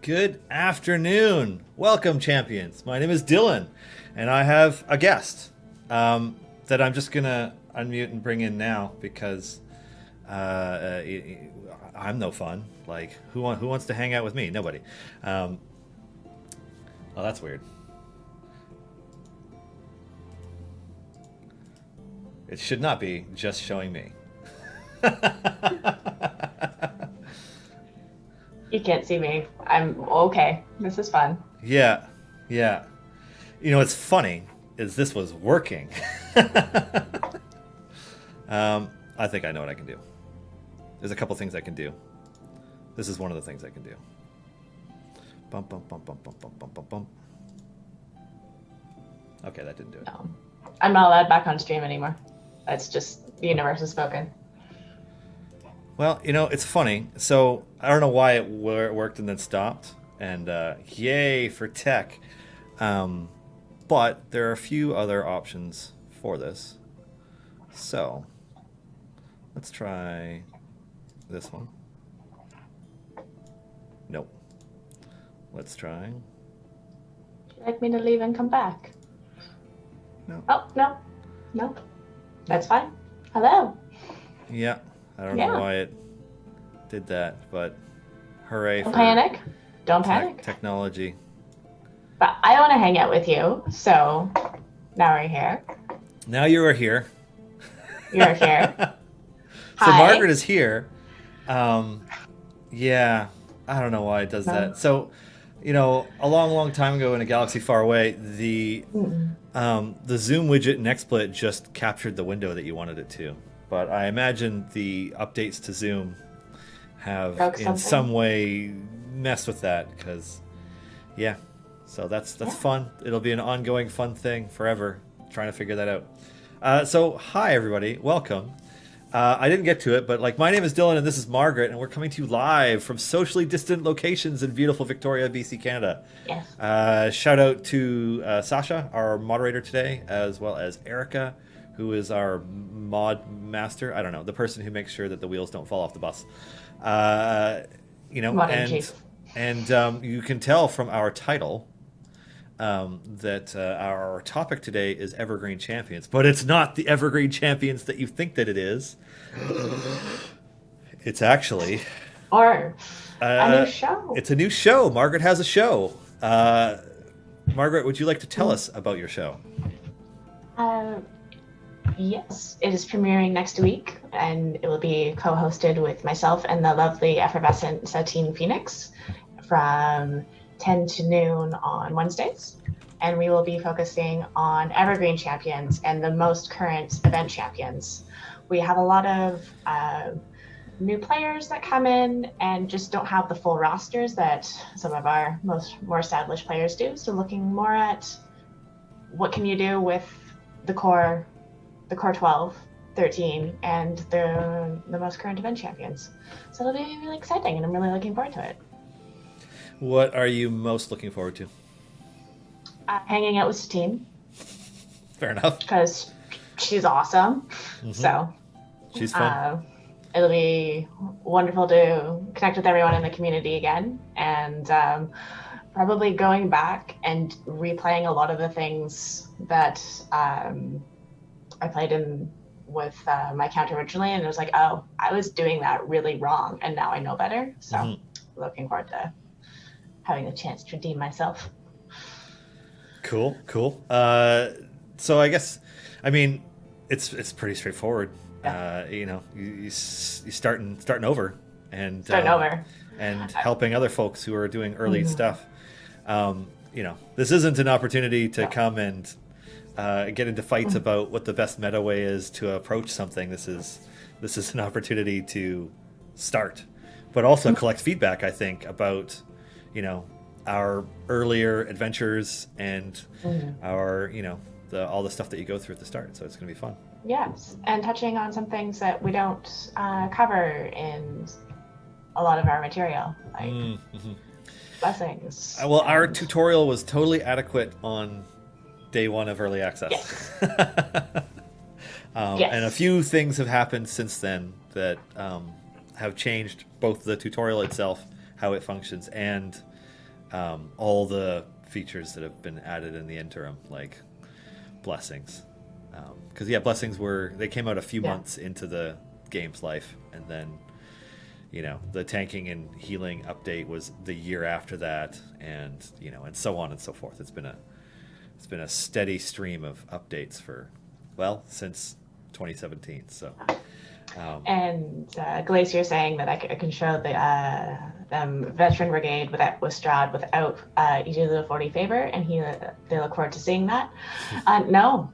Good afternoon. Welcome, champions. My name is Dylan, and I have a guest that I'm just going to unmute and bring in now because I'm no fun. Like, who wants to hang out with me? Nobody. Oh, that's weird. It should not be just showing me. You can't see me. I'm okay. This is fun. Yeah. You know, what's funny is this was working. I think I know what I can do. There's a couple things I can do. This is one of the things I can do. Bump, bump, bump, bump, bump, bump, bump, bump, bump. Okay, that didn't do it. No. I'm not allowed back on stream anymore. That's just the universe has spoken. Well, you know, it's funny. So I don't know why it worked and then stopped. And yay for tech. But there are a few other options for this. So let's try this one. Nope. Let's try. Would you like me to leave and come back? No. Oh, no. That's fine. Hello. Yeah. I don't know why it did that, but hooray Don't for panic. Don't panic. Technology. But I want to hang out with you, so now we're here. Now you are here. You're here. So Hi. Margaret is here. Yeah, I don't know why it does that. So, you know, a long time ago in a galaxy far away, the Zoom widget in XSplit just captured the window that you wanted it to. But I imagine the updates to Zoom have in some way messed with that because, yeah. So that's fun. It'll be an ongoing fun thing forever, trying to figure that out. So hi, everybody. Welcome. I didn't get to it, but my name is Dylan and this is Margaret, and we're coming to you live from socially distant locations in beautiful Victoria, BC, Canada. Yes. Shout out to Sasha, our moderator today, as well as Erica, who is our mod master. I don't know, the person who makes sure that the wheels don't fall off the bus. You know, and you can tell from our title that our topic today is Evergreen Champions, but it's not the Evergreen Champions that you think that it is. It's actually a new show. It's a new show. Margaret has a show. Margaret, would you like to tell us about your show? Yes, it is premiering next week, and it will be co-hosted with myself and the lovely effervescent Satine Phoenix from 10 to noon on Wednesdays. And we will be focusing on Evergreen Champions and the most current event champions. We have a lot of new players that come in and just don't have the full rosters that some of our more established players do. So looking more at what can you do with the core 12, 13, and the most current event champions. So it'll be really exciting, and I'm really looking forward to it. What are you most looking forward to? Hanging out with Satine. Fair enough. Because she's awesome. Mm-hmm. So she's fun. It'll be wonderful to connect with everyone in the community again, and probably going back and replaying a lot of the things that I played in with my account originally, and it was like, oh, I was doing that really wrong, and now I know better. So looking forward to having the chance to redeem myself. Cool. So I guess, I mean, it's pretty straightforward. Yeah. You know, you starting over and helping other folks who are doing early stuff. You know, this isn't an opportunity to come and get into fights about what the best meta way is to approach something. This is an opportunity to start, but also collect feedback, I think, about, you know, our earlier adventures and our, you know, all the stuff that you go through at the start. So it's going to be fun. Yes, and touching on some things that we don't cover in a lot of our material, like blessings. Well, our tutorial was totally adequate on day one of early access. Yes. Yes. And a few things have happened since then that have changed both the tutorial itself, how it functions, and all the features that have been added in the interim, like blessings. Because blessings they came out a few months into the game's life, and then the tanking and healing update was the year after that, and and so on and so forth. It's been a steady stream of updates since 2017. So. And Glacier saying that I can show the veteran brigade with Strahd without either of the 40 favor, and they look forward to seeing that. No,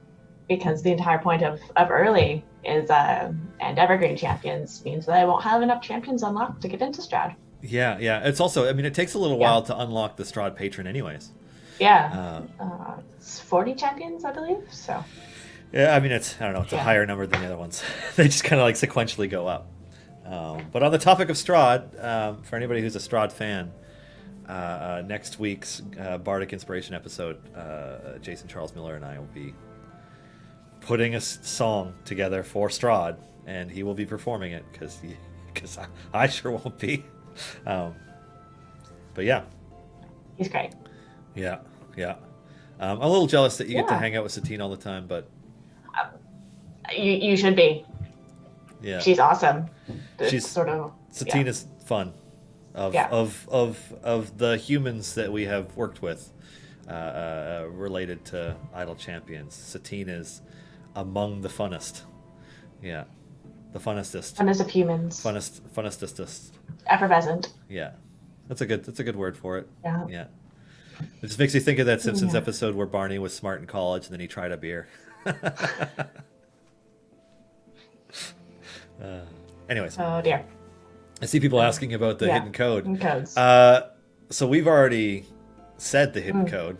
because the entire point of early is and Evergreen champions means that I won't have enough champions unlocked to get into Strahd. Yeah. It's also, it takes a little while to unlock the Strahd patron anyways. Yeah. It's 40 champions, I believe, so... Yeah, it's a higher number than the other ones. They just kind of sequentially go up. But on the topic of Strahd, for anybody who's a Strahd fan, next week's Bardic Inspiration episode, Jason Charles Miller and I will be putting a song together for Strahd, and he will be performing it because I sure won't be. But yeah, he's great. Yeah. I'm a little jealous that you get to hang out with Satine all the time, but. You should be. Yeah, she's awesome. She's sort of Satine is fun. Of the humans that we have worked with, related to Idle Champions, Satine is among the funnest. Yeah, the funnestest. Funnest of humans. Funnestest. Effervescent. Yeah, that's a good word for it. Yeah. Yeah. It just makes you think of that Simpsons episode where Barney was smart in college and then he tried a beer. Anyways. Oh dear. I see people asking about the hidden code. Hidden codes. So we've already said the hidden code.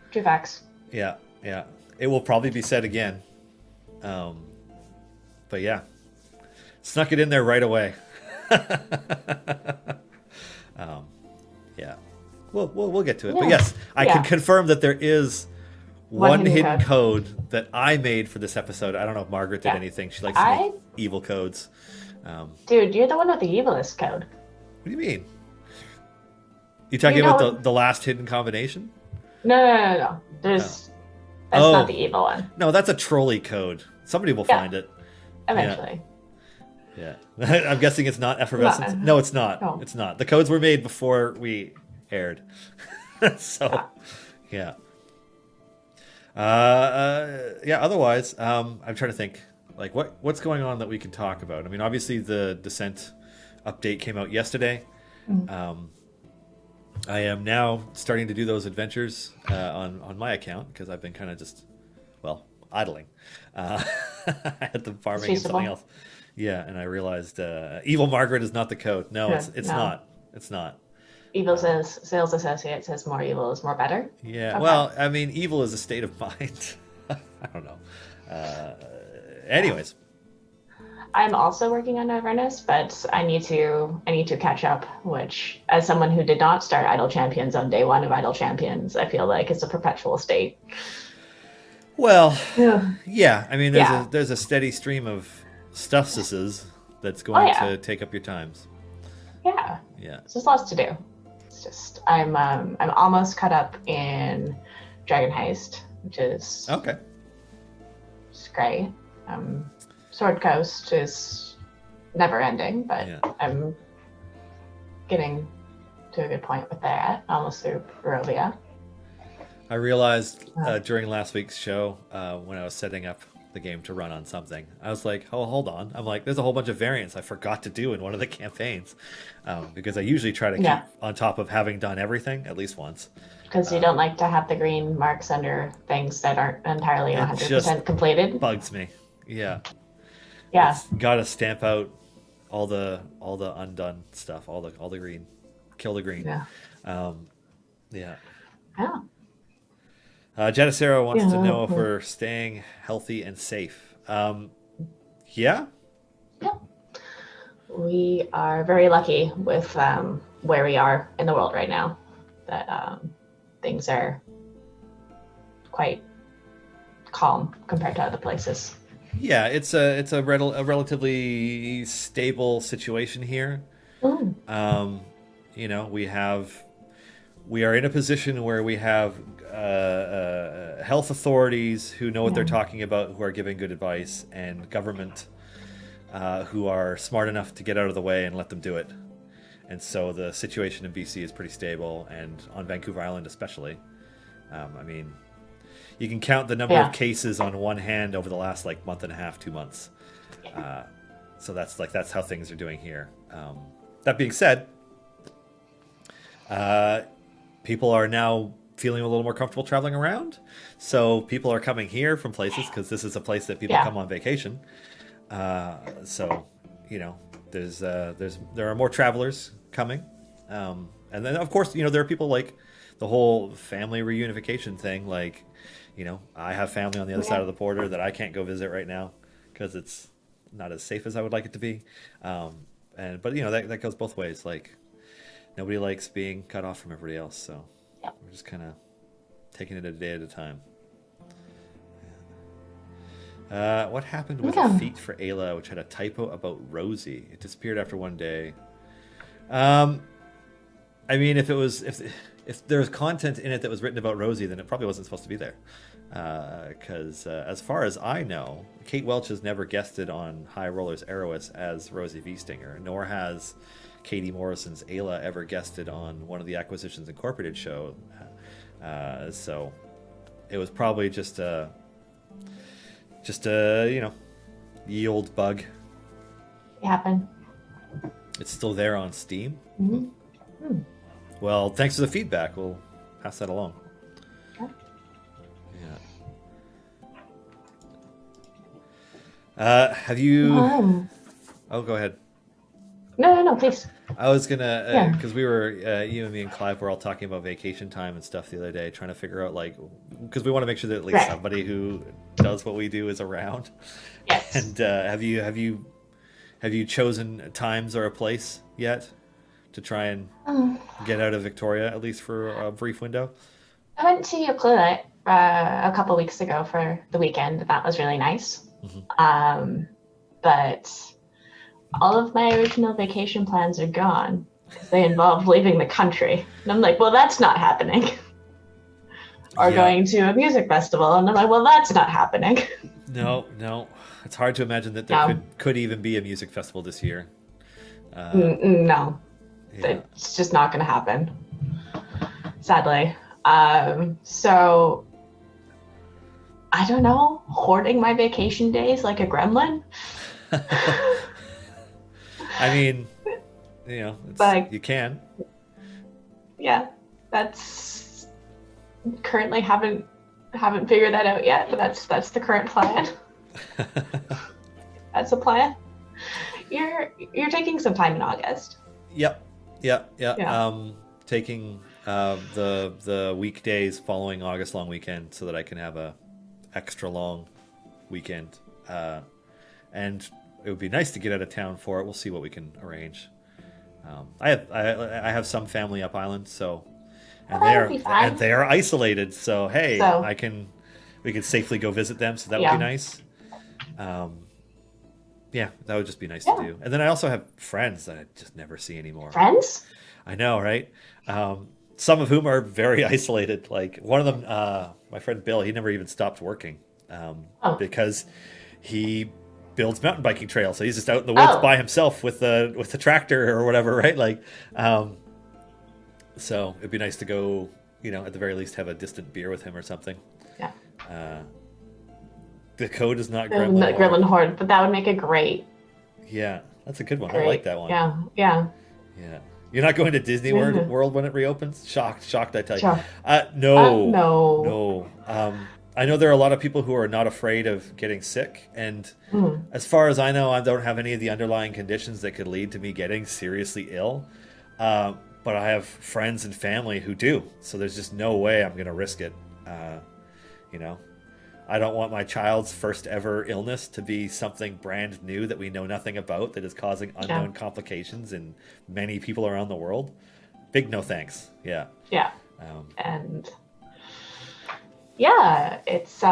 True facts. Yeah. It will probably be said again. But yeah. Snuck it in there right away. Yeah. We'll get to it. But yes, I can confirm that there is one hidden code that I made for this episode. I don't know if Margaret did anything. She likes to make evil codes. Dude, you're the one with the evilest code. What do you mean? You talking about the last hidden combination? No. That's not the evil one. No, that's a trolley code. Somebody will find it. Eventually. Yeah. I'm guessing it's not effervescence. No, it's not. No. It's not. The codes were made before we aired. So, yeah. Otherwise, I'm trying to think, what's going on that we can talk about. Obviously the Descent update came out yesterday. I am now starting to do those adventures on my account because I've been kind of just idling. I had them farming and something else. Yeah, and I realized Evil Margaret is not the code. No, it's not. It's not. Evil says sales associate says more evil is more better. Yeah, okay. Evil is a state of mind. I don't know. Anyways, I'm also working on Avernus, but I need to catch up. Which, as someone who did not start Idle Champions on day one of Idle Champions, I feel like it's a perpetual state. Well, yeah. There's a steady stream of stuffses that's going to take up your times. Yeah. Yeah. So there's lots to do. It's just I'm almost caught up in Dragon Heist, which is okay. It's great. Sword Coast is never ending, but I'm getting to a good point with that. Almost through Barovia. I realized during last week's show when I was setting up the game to run on something, I was like, oh, hold on. I'm like, there's a whole bunch of variants I forgot to do in one of the campaigns, because I usually try to keep on top of having done everything at least once. Because you don't like to have the green marks under things that aren't entirely 100% completed. Bugs me. Yeah. It's got to stamp out all the undone stuff, all the green, kill the green. Yeah. Yeah. Yeah. Janacero wants to know if we're staying healthy and safe. Yeah. Yeah. We are very lucky with where we are in the world right now. That things are quite calm compared to other places. Yeah, it's a relatively stable situation here. Mm. We have we are in a position where we have health authorities who know what they're talking about, who are giving good advice, and government who are smart enough to get out of the way and let them do it. And so the situation in BC is pretty stable, and on Vancouver Island especially. I mean, you can count the number of cases on one hand over the last like month and a half, 2 months. So that's how things are doing here. That being said, people are now feeling a little more comfortable traveling around. So people are coming here from places because this is a place that people come on vacation. So, you know, there are more travelers coming. And then, of course, you know, there are people like the whole family reunification thing. Like, you know, I have family on the other side of the border that I can't go visit right now because it's not as safe as I would like it to be. But, you know, that goes both ways. Like, nobody likes being cut off from everybody else. So we're just kind of taking it a day at a time. What happened with the feat for Ayla, which had a typo about Rosie? It disappeared after one day. I mean, if there's content in it that was written about Rosie, then it probably wasn't supposed to be there. Because as far as I know, Kate Welch has never guested on High Rollers Eros as Rosie V. Stinger, nor has Katie Morrison's Ayla ever guested on one of the Acquisitions Incorporated show. So it was probably just a you know, ye old bug. It happened. It's still there on Steam. Mm-hmm. Well, thanks for the feedback. We'll pass that along. Okay. Yeah. Have you? Oh, go ahead. No, please. I was gonna, because we were, you and me and Clive were all talking about vacation time and stuff the other day, trying to figure out, like, because we want to make sure that at least somebody who does what we do is around. Yes. And have you chosen times or a place yet to try and get out of Victoria, at least for a brief window? I went to Ucluelet a couple weeks ago for the weekend. That was really nice. Mm-hmm. But all of my original vacation plans are gone because they involve leaving the country. And I'm like, well, that's not happening. Or going to a music festival. And I'm like, well, that's not happening. No. It's hard to imagine that there could even be a music festival this year. No. Yeah. It's just not going to happen. Sadly. So, I don't know, hoarding my vacation days like a gremlin. I mean, you know, you can. Yeah, that's currently haven't figured that out yet, but that's the current plan. That's a plan. You're taking some time in August. Yep. Yeah. Taking the weekdays following August long weekend so that I can have a extra long weekend. And it would be nice to get out of town for it. We'll see what we can arrange. I have some family up island, so and they are isolated. So hey, we could safely go visit them. So that would be nice. Yeah, that would just be nice to do. And then I also have friends that I just never see anymore. Friends? I know, right? Some of whom are very isolated. Like one of them, my friend Bill, he never even stopped working because he builds mountain biking trails. So he's just out in the woods by himself with the tractor or whatever, right? Like, so it'd be nice to go, you know, at the very least have a distant beer with him or something. Yeah. The code is not Gremlin Horde, but that would make it great. Yeah, that's a good one. I like that one. Yeah. You're not going to Disney World when it reopens? Shocked, I tell you. Sure. No. I know there are a lot of people who are not afraid of getting sick, and as far as I know, I don't have any of the underlying conditions that could lead to me getting seriously ill. But I have friends and family who do, so there's just no way I'm going to risk it. You know, I don't want my child's first ever illness to be something brand new that we know nothing about that is causing unknown complications in many people around the world. Big no thanks. Yeah. And it's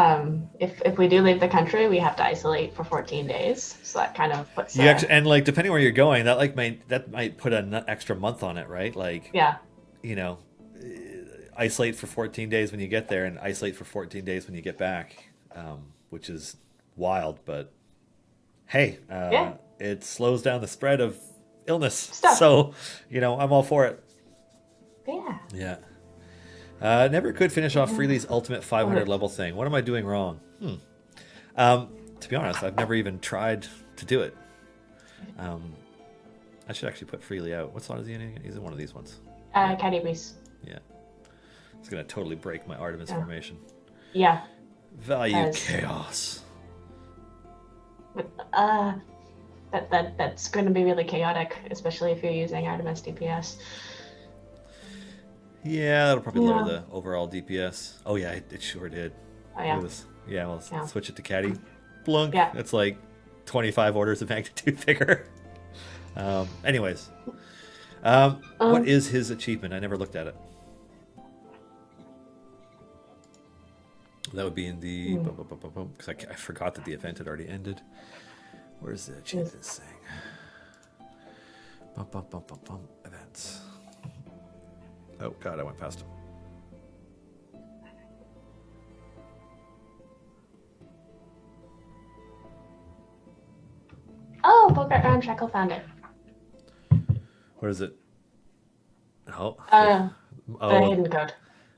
if we do leave the country, we have to isolate for 14 days. So that kind of puts and like depending where you're going, that might put an extra month on it, right? Like you know, isolate for 14 days when you get there and isolate for 14 days when you get back, which is wild, but hey, it slows down the spread of illness. Stuff. So, I'm all for it. Yeah. Yeah. Never could finish off Freely's ultimate 500 level thing. What am I doing wrong? To be honest, I've never even tried to do it. I should actually put Freely out. What slot is he in? He's in one of these ones. Caddy Reese. Yeah. It's going to totally break my Artemis formation. Yeah. Value chaos. That's going to be really chaotic, especially if you're using Artemis DPS. Yeah, that'll probably lower the overall DPS. Oh yeah, it sure did. Oh yeah. We'll switch it to Caddy. Blunk. Yeah. It's like 25 orders of magnitude bigger. Anyways. What is his achievement? I never looked at it. That would be in the... Because I forgot that the event had already ended. Where's the achievement thing? Events. Oh, God, I went past him. Oh, Bogart Round Shekel found it. Where is it? Oh. The hidden code.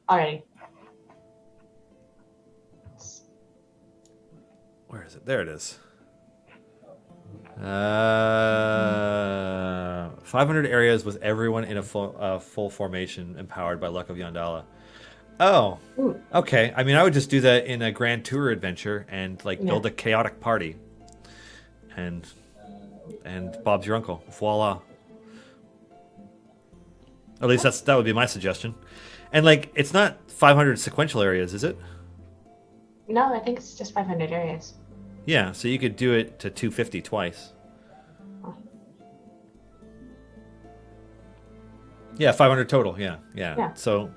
Already. Where is it? There it is. 500 areas with everyone in a full formation empowered by luck of Yondala. Oh, okay. I mean, I would just do that in a Grand Tour adventure and build a chaotic party. And Bob's your uncle. Voila. At least that would be my suggestion. And it's not 500 sequential areas, is it? No, I think it's just 500 areas. Yeah, so you could do it to 250 twice. Yeah, 500 total. Yeah. So,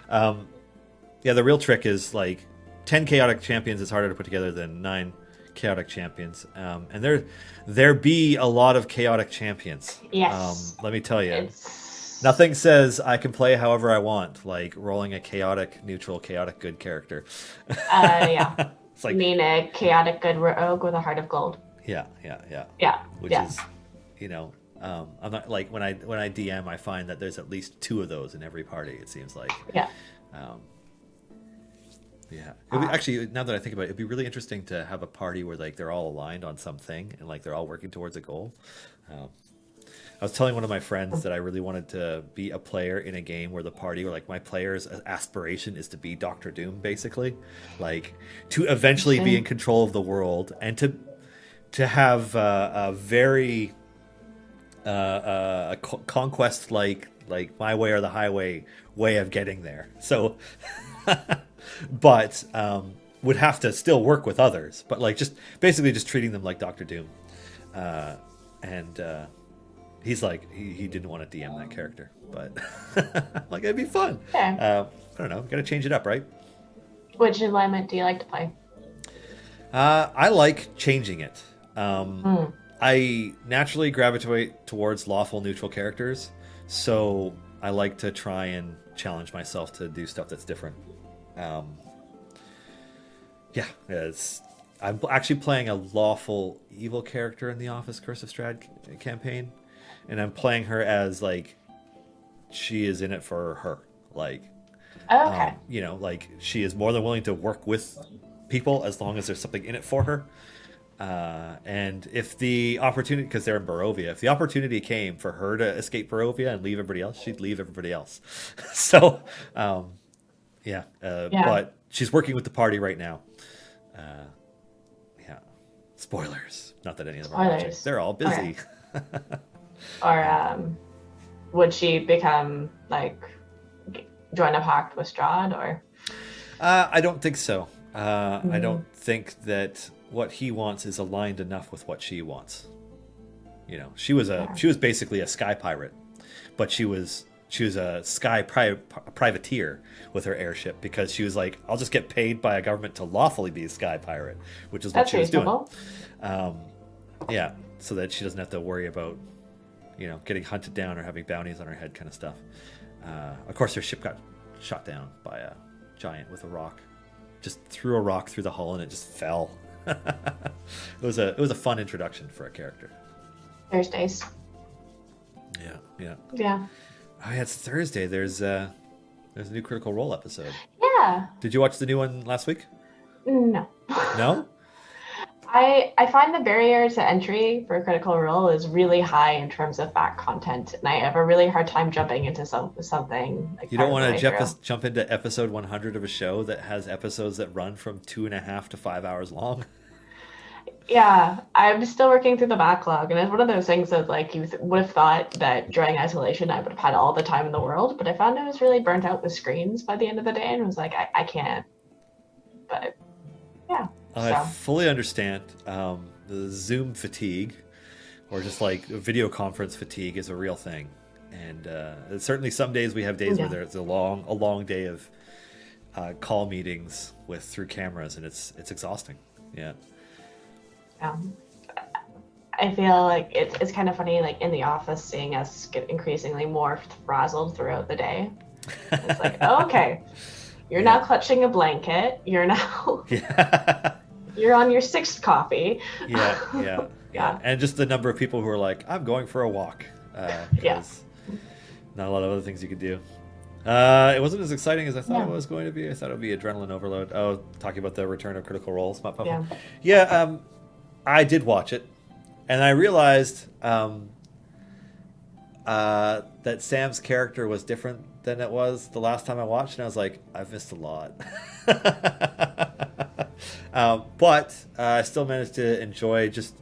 the real trick is 10 chaotic champions is harder to put together than 9 chaotic champions. And there be a lot of chaotic champions. Yes. Let me tell you. Nothing says I can play however I want, like rolling a chaotic, neutral, chaotic good character. Yeah. It's like, you mean a chaotic good rogue with a heart of gold? Yeah. Which is, I'm not when I DM, I find that there's at least 2 of those in every party. It seems like. Yeah. Actually, now that I think about it, it'd be really interesting to have a party where they're all aligned on something and they're all working towards a goal. I was telling one of my friends that I really wanted to be a player in a game where the party, where my player's aspiration is to be Doctor Doom, basically, to eventually be in control of the world and to have a very conquest like my way or the highway way of getting there. So, but would have to still work with others, but just basically treating them like Doctor Doom, and. He's he didn't want to DM that character, but it'd be fun. Yeah. I don't know. Got to change it up, right? Which alignment do you like to play? I like changing it. I naturally gravitate towards lawful neutral characters, so I like to try and challenge myself to do stuff that's different. I'm actually playing a lawful evil character in the Office Curse of Strahd campaign. And I'm playing her as she is in it for her, okay. She is more than willing to work with people as long as there's something in it for her. And if the opportunity, because they're in Barovia, if the opportunity came for her to escape Barovia and leave everybody else, she'd leave everybody else. So, but she's working with the party right now. Spoilers. Not that any of them are watching. They're all busy. Okay. Or would she become join a pact with Strahd, or? I don't think so. I don't think that what he wants is aligned enough with what she wants. She was basically a sky pirate, but she was a sky privateer with her airship because she was I'll just get paid by a government to lawfully be a sky pirate, which is what she was doing. So that she doesn't have to worry about getting hunted down or having bounties on her head kind of stuff. Of course, her ship got shot down by a giant with a rock. Just threw a rock through the hull and it just fell. It was a fun introduction for a character. Thursdays. Yeah. Oh yeah, it's Thursday. There's a new Critical Role episode. Yeah. Did you watch the new one last week? No. No? I find the barrier to entry for Critical Role is really high in terms of back content, and I have a really hard time jumping into something. Like you don't want to jump into episode 100 of a show that has episodes that run from 2.5 to 5 hours long. Yeah, I'm still working through the backlog, and it's one of those things that like you would have thought that during isolation I would have had all the time in the world, but I found I was really burnt out with screens by the end of the day, and was like, I can't. But yeah. I fully understand. The Zoom fatigue, or just like video conference fatigue, is a real thing, and certainly some days we have days where there's a long day of call meetings through cameras, and it's exhausting. Yeah. I feel like it's kind of funny, like in the office, seeing us get increasingly more frazzled throughout the day. It's like, oh, okay, you're now clutching a blanket. You're now. Yeah. You're on your 6th coffee. Yeah. And just the number of people who are like, I'm going for a walk. Because not a lot of other things you could do. It wasn't as exciting as I thought it was going to be. I thought it would be adrenaline overload. Oh, talking about the return of Critical Role. Yeah, I did watch it. And I realized that Sam's character was different than it was the last time I watched. And I was like, I've missed a lot. But I still managed to enjoy just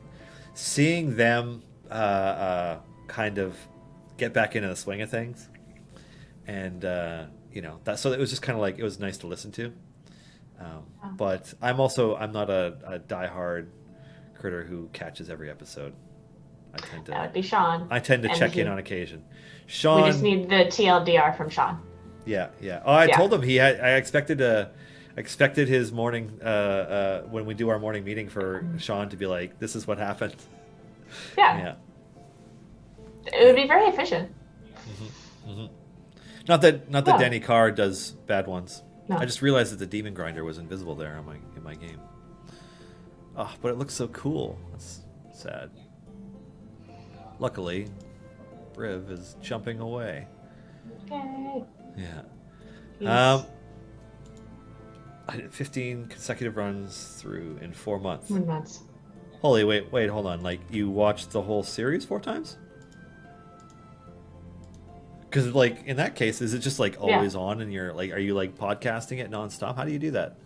seeing them kind of get back into the swing of things, and so it was just kind of like, it was nice to listen to. But I'm not a diehard critter who catches every episode. That would be Sean. I tend to check in on occasion. Sean. We just need the TLDR from Sean. Yeah. Oh, I told him I expected his morning when we do our morning meeting for Sean to be like, this is what happened. Yeah. It would be very efficient. Mm-hmm. Not that Danny Carr does bad ones. No. I just realized that the Demon Grinder was invisible there in my game. Oh, but it looks so cool. That's sad. Luckily, Briv is jumping away. Yay. Yeah. Yes. I did 15 consecutive runs through in 4 months. 4 months. Holy, wait, hold on. Like, you watched the whole series 4 times? Because, like, in that case, is it just, like, always on, and you're, like, are you, like, podcasting it nonstop? How do you do that?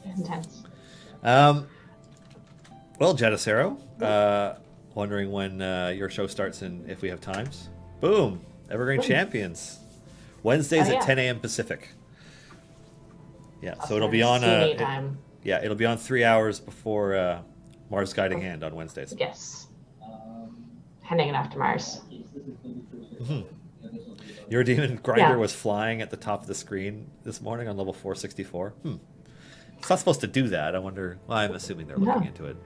It's intense. Well, Jedicero, wondering when your show starts and if we have times. Boom! Evergreen Champions. Wednesdays at 10 a.m. Pacific. Yeah, so it'll be on time. It'll be on 3 hours before Mars Guiding Hand on Wednesdays. Yes. Handing it off to Mars. Mm-hmm. Your Demon Grinder was flying at the top of the screen this morning on level 464. It's not supposed to do that. I wonder. Well, I'm assuming they're looking into it.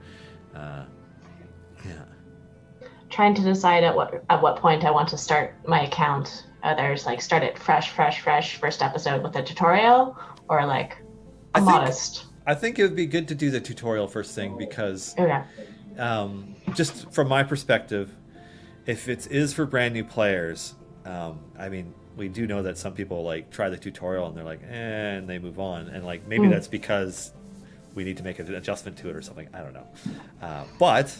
Trying to decide at what point I want to start my account. There's like start it fresh first episode with a tutorial, or like modest. I think it would be good to do the tutorial first thing because, just from my perspective, if it is for brand new players, I mean, we do know that some people like try the tutorial and they're like, and they move on, and like maybe that's because we need to make an adjustment to it or something. I don't know, but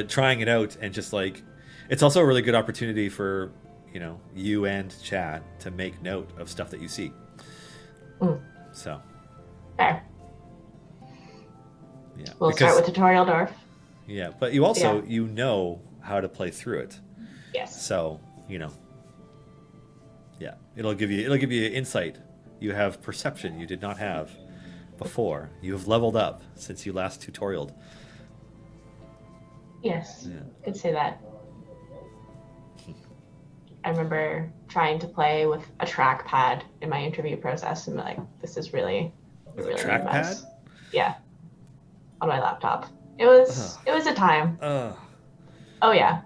trying it out and just like, it's also a really good opportunity for you and chat to make note of stuff that you see. So. Fair. Yeah. We'll start with tutorial Dorf. Yeah, but you also how to play through it. Yes. So, it'll give you insight. You have perception you did not have before. You have leveled up since you last tutorialed. Yes. Yeah. Could say that. I remember trying to play with a trackpad in my interview process and like, this is really with a trackpad? Yeah. On my laptop. It was a time. Oh yeah.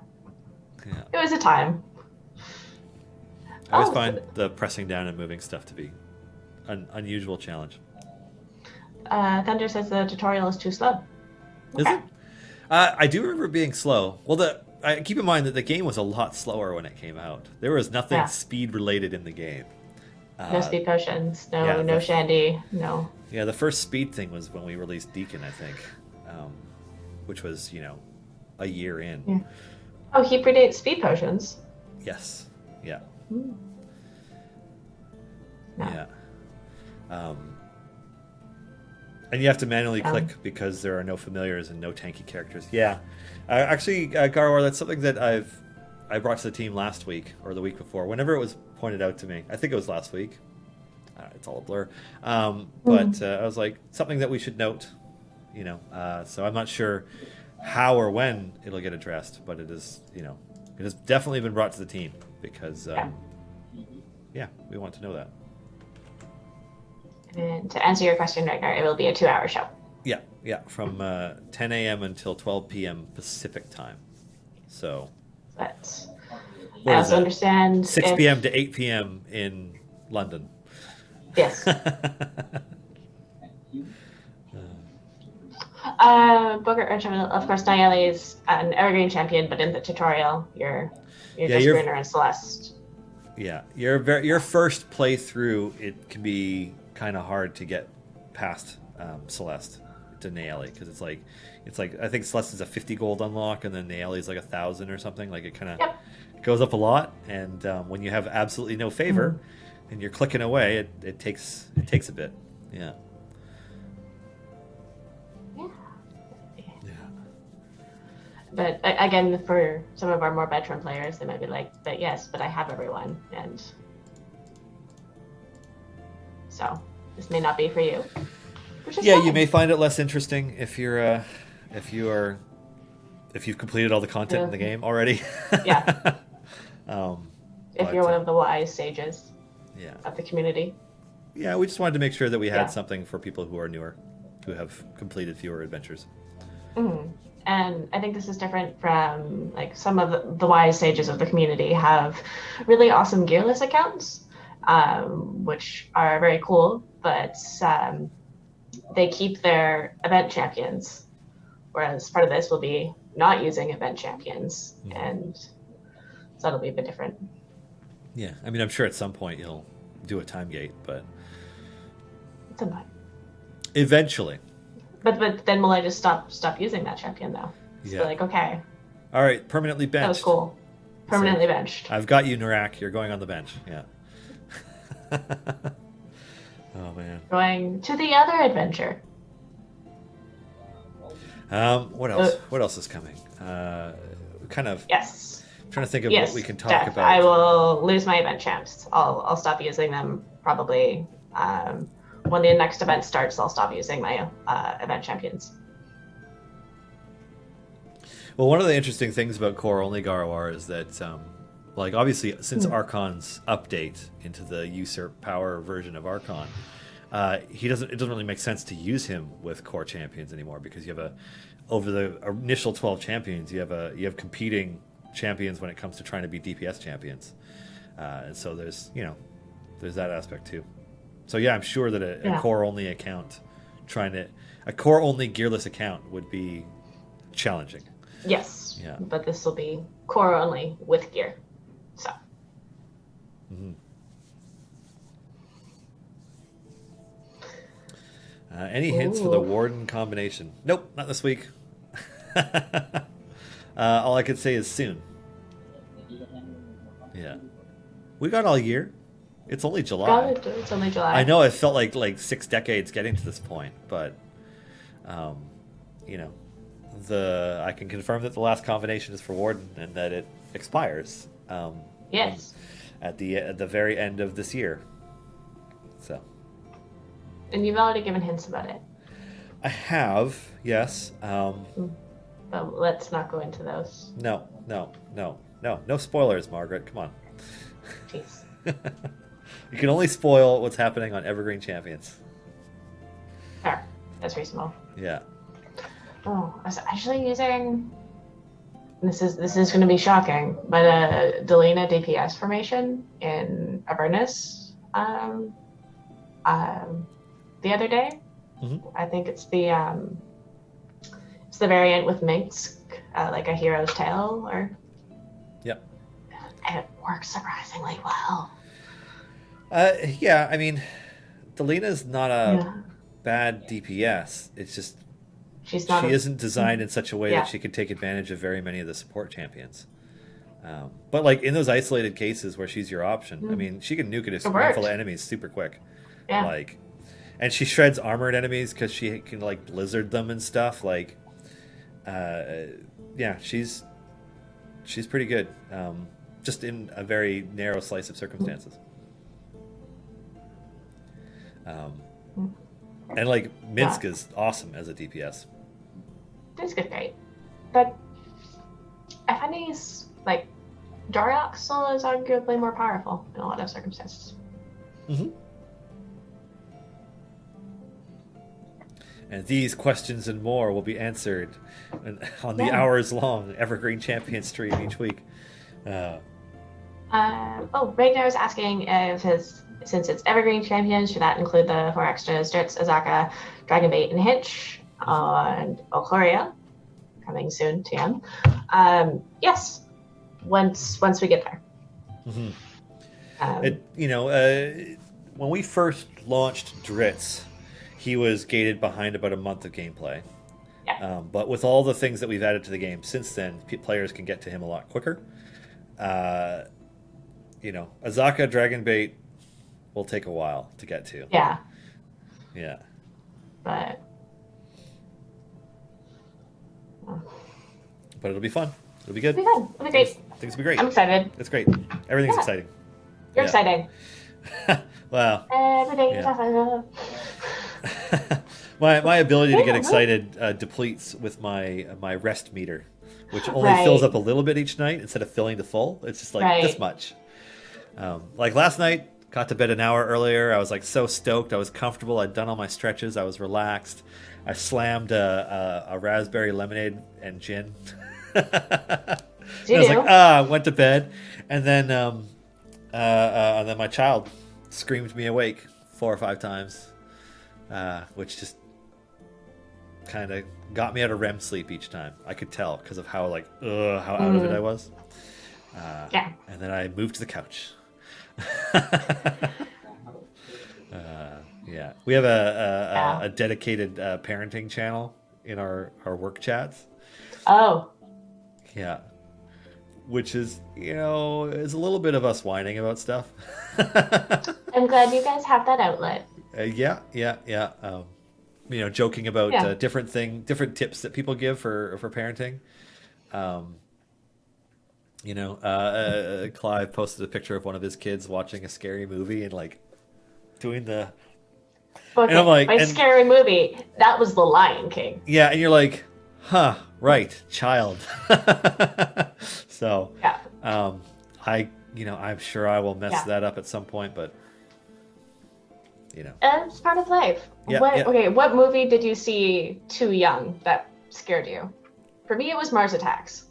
It was a time. I always find the pressing down and moving stuff to be an unusual challenge. Thunder says the tutorial is too slow. Okay. Is it? I do remember it being slow. Well, keep in mind that the game was a lot slower when it came out. There was nothing speed related in the game. No speed potions, no shandy, no. Yeah, the first speed thing was when we released Deacon, I think, which was, a year in. Yeah. Oh, he predates speed potions? Yes. Yeah. No. Yeah. And you have to manually click because there are no familiars and no tanky characters. Yeah. Actually, Garwar, that's something that I brought to the team last week or the week before. Whenever it was pointed out to me, I think it was last week. It's all a blur. But I was like, something that we should note, So I'm not sure how or when it'll get addressed, but it is, it has definitely been brought to the team because, we want to know that. And to answer your question, Ragnar, it will be a 2-hour show. Yeah, from 10 a.m. until 12 p.m. Pacific time. So. But I also understand 6 p.m. to 8 p.m. in London. Yes. Booker, of course, Nayeli is an Evergreen champion, but in the tutorial, you're just Bruner and Celeste. Yeah, your first playthrough, it can be kind of hard to get past Celeste to Nayeli because it's like I think Celeste is a 50 gold unlock and then Nayeli is like 1,000 or something. Like it kind of goes up a lot, and when you have absolutely no favor and you're clicking away, it takes a bit. Yeah. But again, for some of our more veteran players, they might be like, "But yes, but I have everyone," and so this may not be for you. Yeah, you may find it less interesting if you've completed all the content in the game already. Yeah. If you're one of the wise sages. Of the community. Yeah, we just wanted to make sure that we had something for people who are newer, who have completed fewer adventures. Mm-hmm. And I think this is different from like some of the wise sages of the community have really awesome gearless accounts, which are very cool, but they keep their event champions, whereas part of this will be not using event champions, and so that'll be a bit different. Yeah, I mean, I'm sure at some point you'll do a time gate, but sometime eventually. But then will I just stop using that champion though? So like, okay. All right, permanently benched. That was cool. Permanently benched. I've got you, Narak. You're going on the bench. Yeah. Oh man. Going to the other adventure. What else? What else is coming? Kind of. Yes. I'm trying to think of what we can talk about. I will lose my event champs. I'll stop using them probably. When the next event starts, I'll stop using my event champions. Well, one of the interesting things about Core Only Garwar is that, obviously, since Archon's update into the Usurp Power version of Archon, it doesn't really make sense to use him with Core champions anymore because you have over the initial 12 champions, you have competing champions when it comes to trying to be DPS champions, and so there's that aspect too. So yeah, I'm sure that a core only account, a core only gearless account would be challenging. Yes. Yeah. But this will be core only with gear. So. Mm-hmm. Any hints for the Warden combination? Nope, not this week. All I could say is soon. Yeah. We got all year. It's only July. It's only July. I know it felt like 6 decades getting to this point, but I can confirm that the last combination is for Warden and that it expires. Yes. At the very end of this year. So. And you've already given hints about it. I have, yes. But let's not go into those. No spoilers, Margaret. Come on. Jeez. You can only spoil what's happening on Evergreen Champions. Fair. That's reasonable. Yeah. Oh, I was actually using this is going to be shocking, but a Delina DPS formation in Avernus the other day. Mm-hmm. I think it's the variant with Minsk, like a hero's tale, or Yep. and it works surprisingly well. Yeah, I mean, Delina's not a Yeah. bad DPS. It's just She isn't designed in such a way that she can take advantage of very many of the support champions. But like in those isolated cases where she's your option, I mean, she can nuke a room full of enemies super quick. Yeah. Like, and she shreds armored enemies because she can like blizzard them and stuff. Like, yeah, she's pretty good. Just in a very narrow slice of circumstances. And like Minsk is awesome as a DPS. Minsk is great, but I find he's like Jorioxel is arguably more powerful in a lot of circumstances. Mm-hmm. And these questions and more will be answered on the hours-long Evergreen Champion stream each week. Ragnar was asking if since it's Evergreen Champion, should that include the 4 extras, Dirts, Azaka, Dragonbait, and Hitch, and Okloria, coming soon to him? Yes, once we get there. Mm-hmm. When we first launched Dritz, he was gated behind about a month of gameplay. Yeah. But with all the things that we've added to the game since then, players can get to him a lot quicker. Azaka Dragonbait will take a while to get to. Yeah. Yeah. But it'll be fun. It'll be good. It'll be fun. It'll be great. Things will be great. I'm excited. It's great. Everything's exciting. You're exciting. Wow. Everything's exciting. My ability to get excited depletes with my rest meter, which only fills up a little bit each night instead of filling to full. It's just like this much. Like last night, got to bed an hour earlier. I was like so stoked. I was comfortable. I'd done all my stretches. I was relaxed. I slammed a raspberry lemonade and gin. I was like, went to bed, and then my child screamed me awake 4 or 5 times, which just kind of got me out of REM sleep each time. I could tell because of how out of it I was. And then I moved to the couch. Yeah, we have a dedicated parenting channel in our work chats. Oh. Yeah. Which is, is a little bit of us whining about stuff. I'm glad you guys have that outlet. Yeah. Joking about different tips that people give for parenting. Clive posted a picture of one of his kids watching a scary movie and like doing the. Okay, and I'm like, scary movie. That was The Lion King. Yeah, and you're like, huh, right, child. So, I'm sure I will mess that up at some point, but it's part of life. Yeah, Okay, what movie did you see too young that scared you? For me, it was Mars Attacks.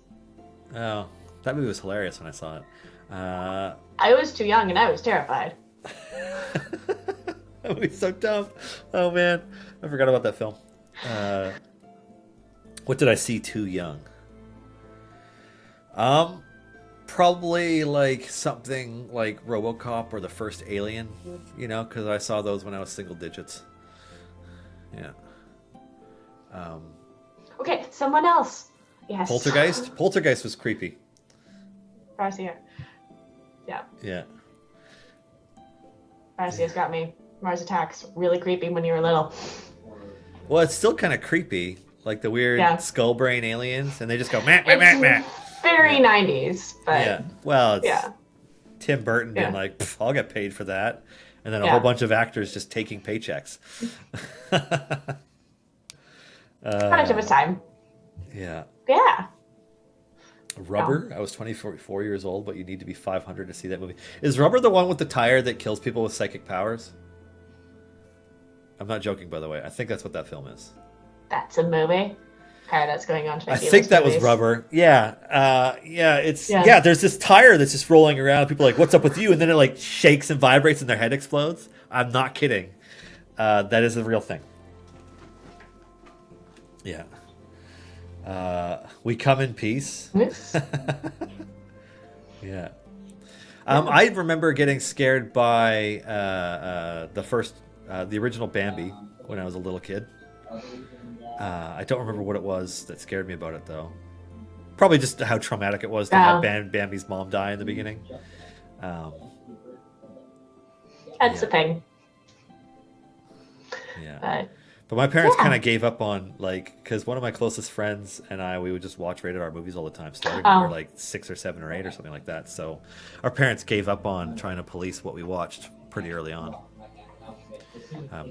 Oh, that movie was hilarious when I saw it. I was too young and I was terrified. That movie's so dumb. Oh man, I forgot about that film. What did I see too young? Probably like something like RoboCop or the first Alien, because I saw those when I was single digits. Yeah. Okay, someone else. Yes. Poltergeist? Poltergeist was creepy. Garcia. Yeah. Yeah. Garcia's got me. Mars Attacks, really creepy when you were little. Well, it's still kind of creepy. Like the weird skull brain aliens, and they just go, meh, meh, meh, meh. Very 90s, but... Yeah. Well, it's Tim Burton being like, I'll get paid for that. And then a whole bunch of actors just taking paychecks. Product of its time. Yeah. Yeah. Rubber? I was 24 years old, but you need to be 500 to see that movie. Is Rubber the one with the tire that kills people with psychic powers? I'm not joking, by the way. I think that's what that film is. That's a movie. car that's going on to I think that was rubber. Yeah. Yeah, there's this tire that's just rolling around. People are like, what's up with you? And then it like shakes and vibrates and their head explodes. I'm not kidding. That is a real thing. Yeah. We come in peace. Yeah. I remember getting scared by the original Bambi when I was a little kid. I don't remember what it was that scared me about it, though. Probably just how traumatic it was to have Bambi's mom die in the beginning. That's the thing. Yeah. But my parents kind of gave up on, like, because one of my closest friends and we would just watch rated R movies all the time, starting when we were like 6 or 7 or 8 or something like that. So our parents gave up on trying to police what we watched pretty early on.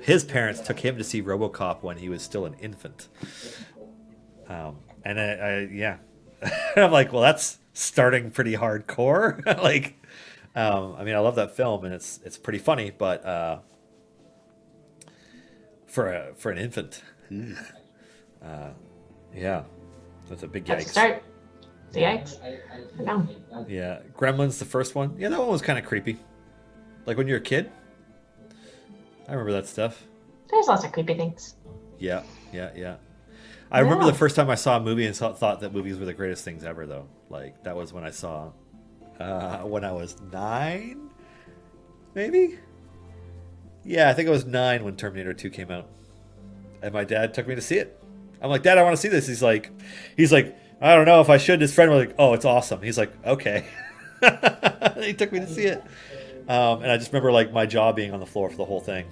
His parents took him to see RoboCop when he was still an infant. And I'm like, well, that's starting pretty hardcore. Like, I mean, I love that film and it's pretty funny, but for an infant, yeah, that's a big yikes. Start the yikes. No. Yeah, Gremlins, the first one. Yeah, that one was kind of creepy. Like when you're a kid. I remember that stuff. There's lots of creepy things. Yeah. I remember the first time I saw a movie and thought that movies were the greatest things ever, though. Like, that was when I saw, when I was 9, maybe? Yeah, I think I was 9 when Terminator 2 came out. And my dad took me to see it. I'm like, Dad, I want to see this. He's like, I don't know if I should. His friend was like, oh, it's awesome. He's like, okay. He took me to see it. And I just remember like my jaw being on the floor for the whole thing.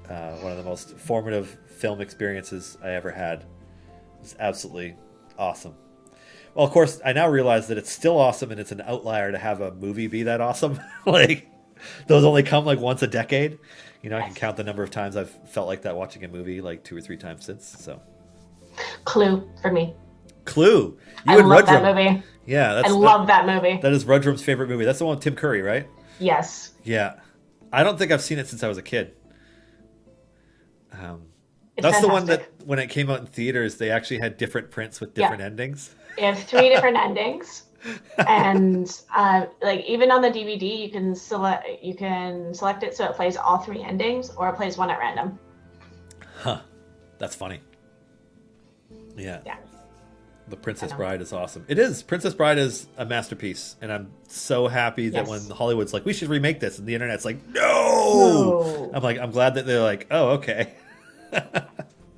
One of the most formative film experiences I ever had. It was absolutely awesome. Well, of course, I now realize that it's still awesome and it's an outlier to have a movie be that awesome. Like, those only come like once a decade. You know, I can count the number of times I've felt like that watching a movie like 2 or 3 times since. So, Clue for me. Clue. I love that movie. Yeah, I love that movie. That is Rudrum's favorite movie. That's the one with Tim Curry, right? Yes. Yeah, I don't think I've seen it since I was a kid. That's fantastic. The one that when it came out in theaters, they actually had different prints with different endings. You have 3 different endings, and like even on the DVD, you can select it so it plays all 3 endings, or it plays one at random. Huh, that's funny. Yeah. The Princess Bride is awesome. It is. Princess Bride is a masterpiece, and I'm so happy that when Hollywood's like, we should remake this, and the internet's like, no! I'm like, I'm glad that they're like, oh, okay.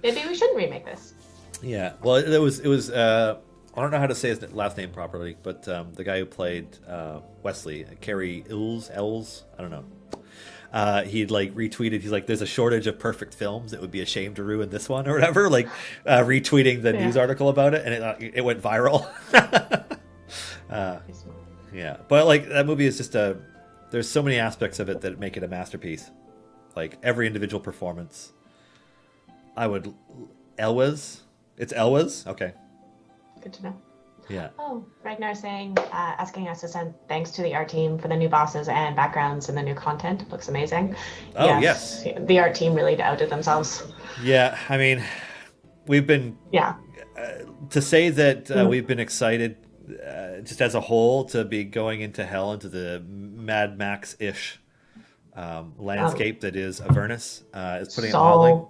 Maybe we shouldn't remake this. Yeah. Well, it was. I don't know how to say his last name properly, but the guy who played Wesley, Cary Ells, I don't know. He'd like retweeted. He's like, "There's a shortage of perfect films. It would be a shame to ruin this one or whatever." Like retweeting the news article about it, and it went viral. Yeah, but like that movie is just there's so many aspects of it that make it a masterpiece. Like every individual performance. It's Elwes? Okay. Good to know. Yeah. Oh, Ragnar saying, asking us to send thanks to the art team for the new bosses and backgrounds and the new content. It looks amazing. Oh, yes. The art team really outdid themselves. Yeah, I mean, we've been... Yeah. To say that we've been excited just as a whole to be going into hell, into the Mad Max-ish landscape that is Avernus is putting it mildly.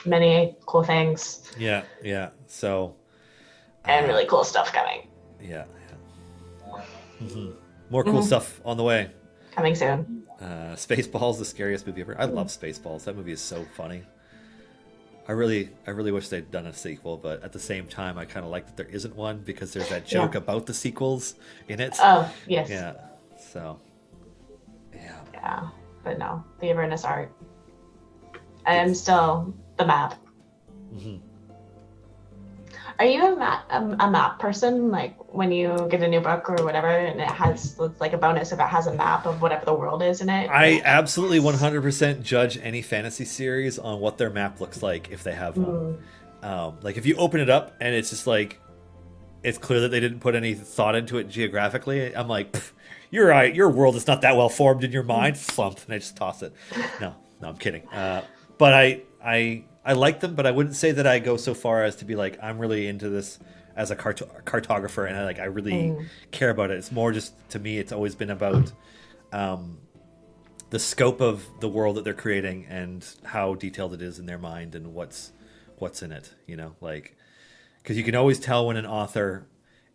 Many cool things. Yeah. So... and really cool stuff coming. Yeah. Mm-hmm. More cool stuff on the way. Coming soon. Spaceballs, the scariest movie ever. I love Spaceballs. That movie is so funny. I really wish they'd done a sequel, but at the same time, I kind of like that there isn't one because there's that joke about the sequels in it. Oh, yes. Yeah. So, yeah. Yeah, but no, the Avernus art. I am still the map. Mm-hmm. Are you a map person? Like when you get a new book or whatever, and it's like a bonus if it has a map of whatever the world is in it? I absolutely 100% judge any fantasy series on what their map looks like if they have one. Like if you open it up and it's just like, it's clear that they didn't put any thought into it geographically. I'm like, you're right. Your world is not that well formed in your mind. Slump, and I just toss it. No, I'm kidding. But I I like them, but I wouldn't say that I go so far as to be like, I'm really into this as a cartographer, and I really care about it. It's more just, to me, it's always been about the scope of the world that they're creating and how detailed it is in their mind and what's in it. Like, because you can always tell when an author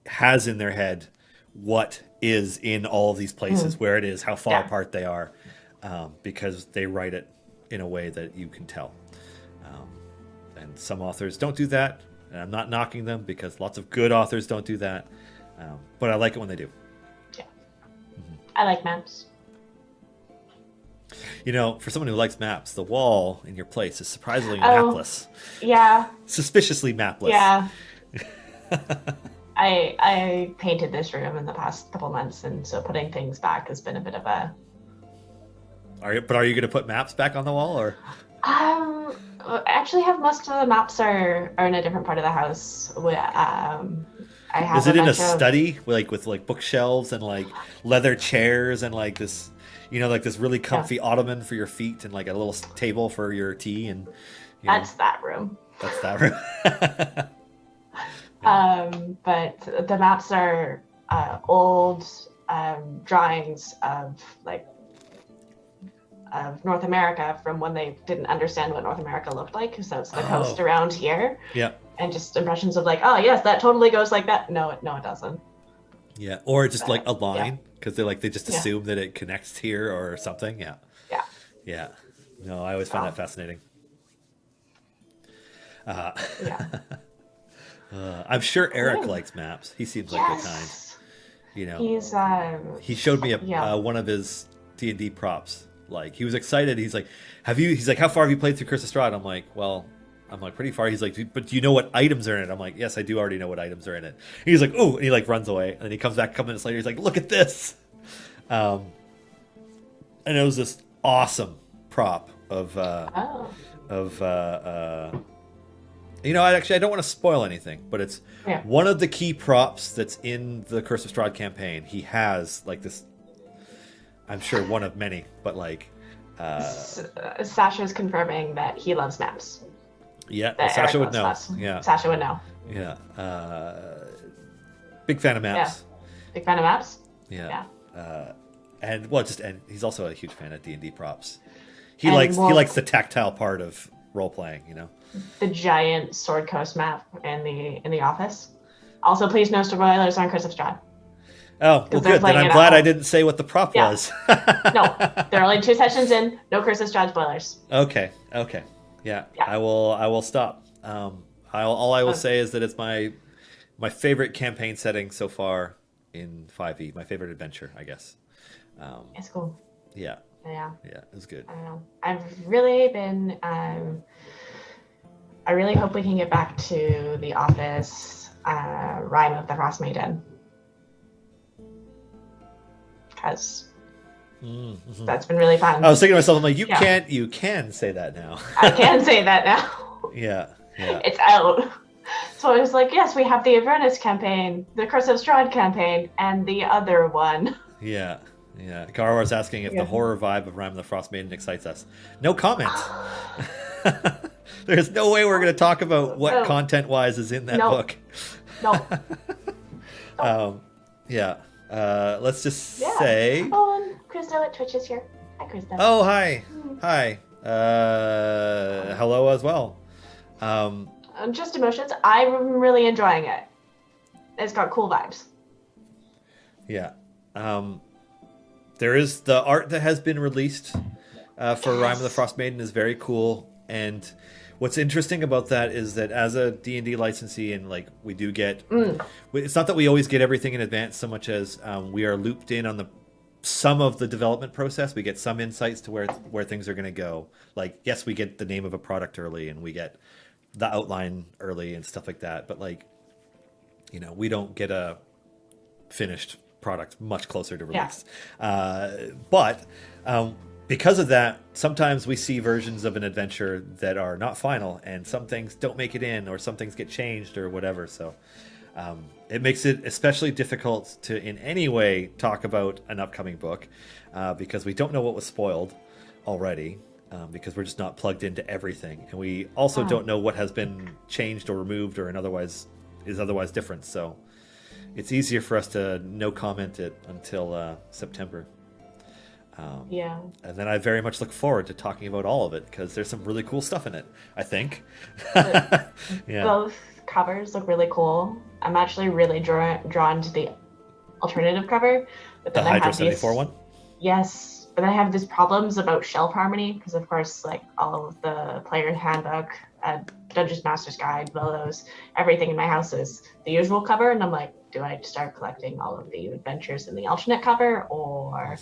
has in their head what is in all of these places, where it is, how far apart they are, because they write it in a way that you can tell. And some authors don't do that, and I'm not knocking them because lots of good authors don't do that. But I like it when they do. Yeah. I like maps. For someone who likes maps, the wall in your place is surprisingly mapless. Yeah. Suspiciously mapless. Yeah. I painted this room in the past couple months, and so putting things back has been a bit of a... Are you going to put maps back on the wall, or? I actually have most of the maps are in a different part of the house. I have. Is it in a study, with bookshelves and leather chairs and this, this really comfy ottoman for your feet and a little table for your tea and? That's that room. That's that room. But the maps are old drawings of North America from when they didn't understand what North America looked like. So it's the coast around here. Yeah. And just impressions of oh yes, that totally goes like that. No, it doesn't. Yeah. Or just a line, because they just assume that it connects here or something. Yeah. Yeah. Yeah. No, I always find that fascinating. I'm sure Eric likes maps. He seems like the kind. He showed me one of his D&D props. He was excited. He's like, he's like, how far have you played through Curse of Strahd? I'm like, pretty far. He's like, but do you know what items are in it? I'm like, yes, I do already know what items are in it. He's like, ooh, and he runs away. And then he comes back a couple minutes later. He's like, look at this. And it was this awesome prop of I don't want to spoil anything, but it's one of the key props that's in the Curse of Strahd campaign. He has this, I'm sure one of many, but Sasha's confirming that he loves maps. Yeah, Sasha would know. Maps. Yeah, Sasha would know. Yeah, big fan of maps. Yeah. Big fan of maps. Yeah. And he's also a huge fan of D&D props. He likes the tactile part of role playing. The giant Sword Coast map in the office. Also, please no spoilers on Curse of Strahd. Oh, well, good. Then I'm glad I didn't say what the prop was. No, there are only 2 sessions in. No Curse of Strahd spoilers. Okay. Yeah. I will stop. All I will say is that it's my favorite campaign setting so far in 5e. My favorite adventure, I guess. It's cool. Yeah. Yeah. Yeah, it was good. I don't know. I've really been. I really hope we can get back to the office. Rime of the Frost Maiden. Because that's been really fun. I was thinking to myself, I'm like, you can say that now. I can say that now. Yeah. It's out. So I was like, yes, we have the Avernus campaign, the Curse of Strahd campaign, and the other one. Yeah. Gara was asking if the horror vibe of Rime of the Frost Maiden excites us. No comment. There's no way we're going to talk about what content-wise is in that book. No. Yeah. Let's just say... Oh, and Krista at Twitch is here. Hi, Krista. Oh, hi. Hi. Hello as well. Just emotions. I'm really enjoying it. It's got cool vibes. Yeah. There is the art that has been released for Rime of the Frost Maiden is very cool. And what's interesting about that is that as a D&D licensee, and we do get... It's not that we always get everything in advance so much as we are looped in on some of the development process. We get some insights to where things are going to go. Yes, we get the name of a product early, and we get the outline early and stuff like that. But we don't get a finished product much closer to release. But because of that, sometimes we see versions of an adventure that are not final, and some things don't make it in, or some things get changed or whatever. So it makes it especially difficult to in any way talk about an upcoming book because we don't know what was spoiled already. because we're just not plugged into everything, and we also don't know what has been changed or removed or is otherwise different. So it's easier for us to no comment it until September. And then I very much look forward to talking about all of it because there's some really cool stuff in it, I think. Both covers look really cool. I'm actually really drawn to the alternative cover. But then the Hydra 74 one? Yes. But I have these problems about shelf harmony because, of course, like all of the player handbook, Dungeons Master's Guide, those, everything in my house is the usual cover. And I'm like, do I start collecting all of the adventures in the alternate cover or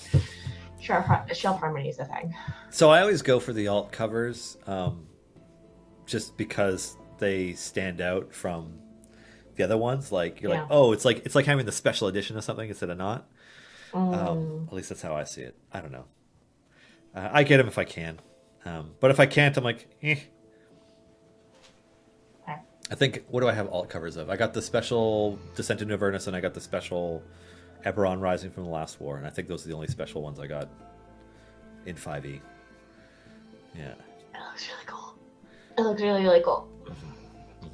shelf harmony is the thing? So I always go for the alt covers just because they stand out from the other ones. Like you're like, oh, it's like having the special edition of something instead of not. At least that's how I see it. I don't know. I get them if I can, but if I can't, I'm like, eh. Okay. I think, what do I have alt covers of? I got the special Descent into Avernus, and I got the special Eberron Rising from the Last War, and I think those are the only special ones I got in 5e. Yeah. It looks really cool. It looks really, really cool.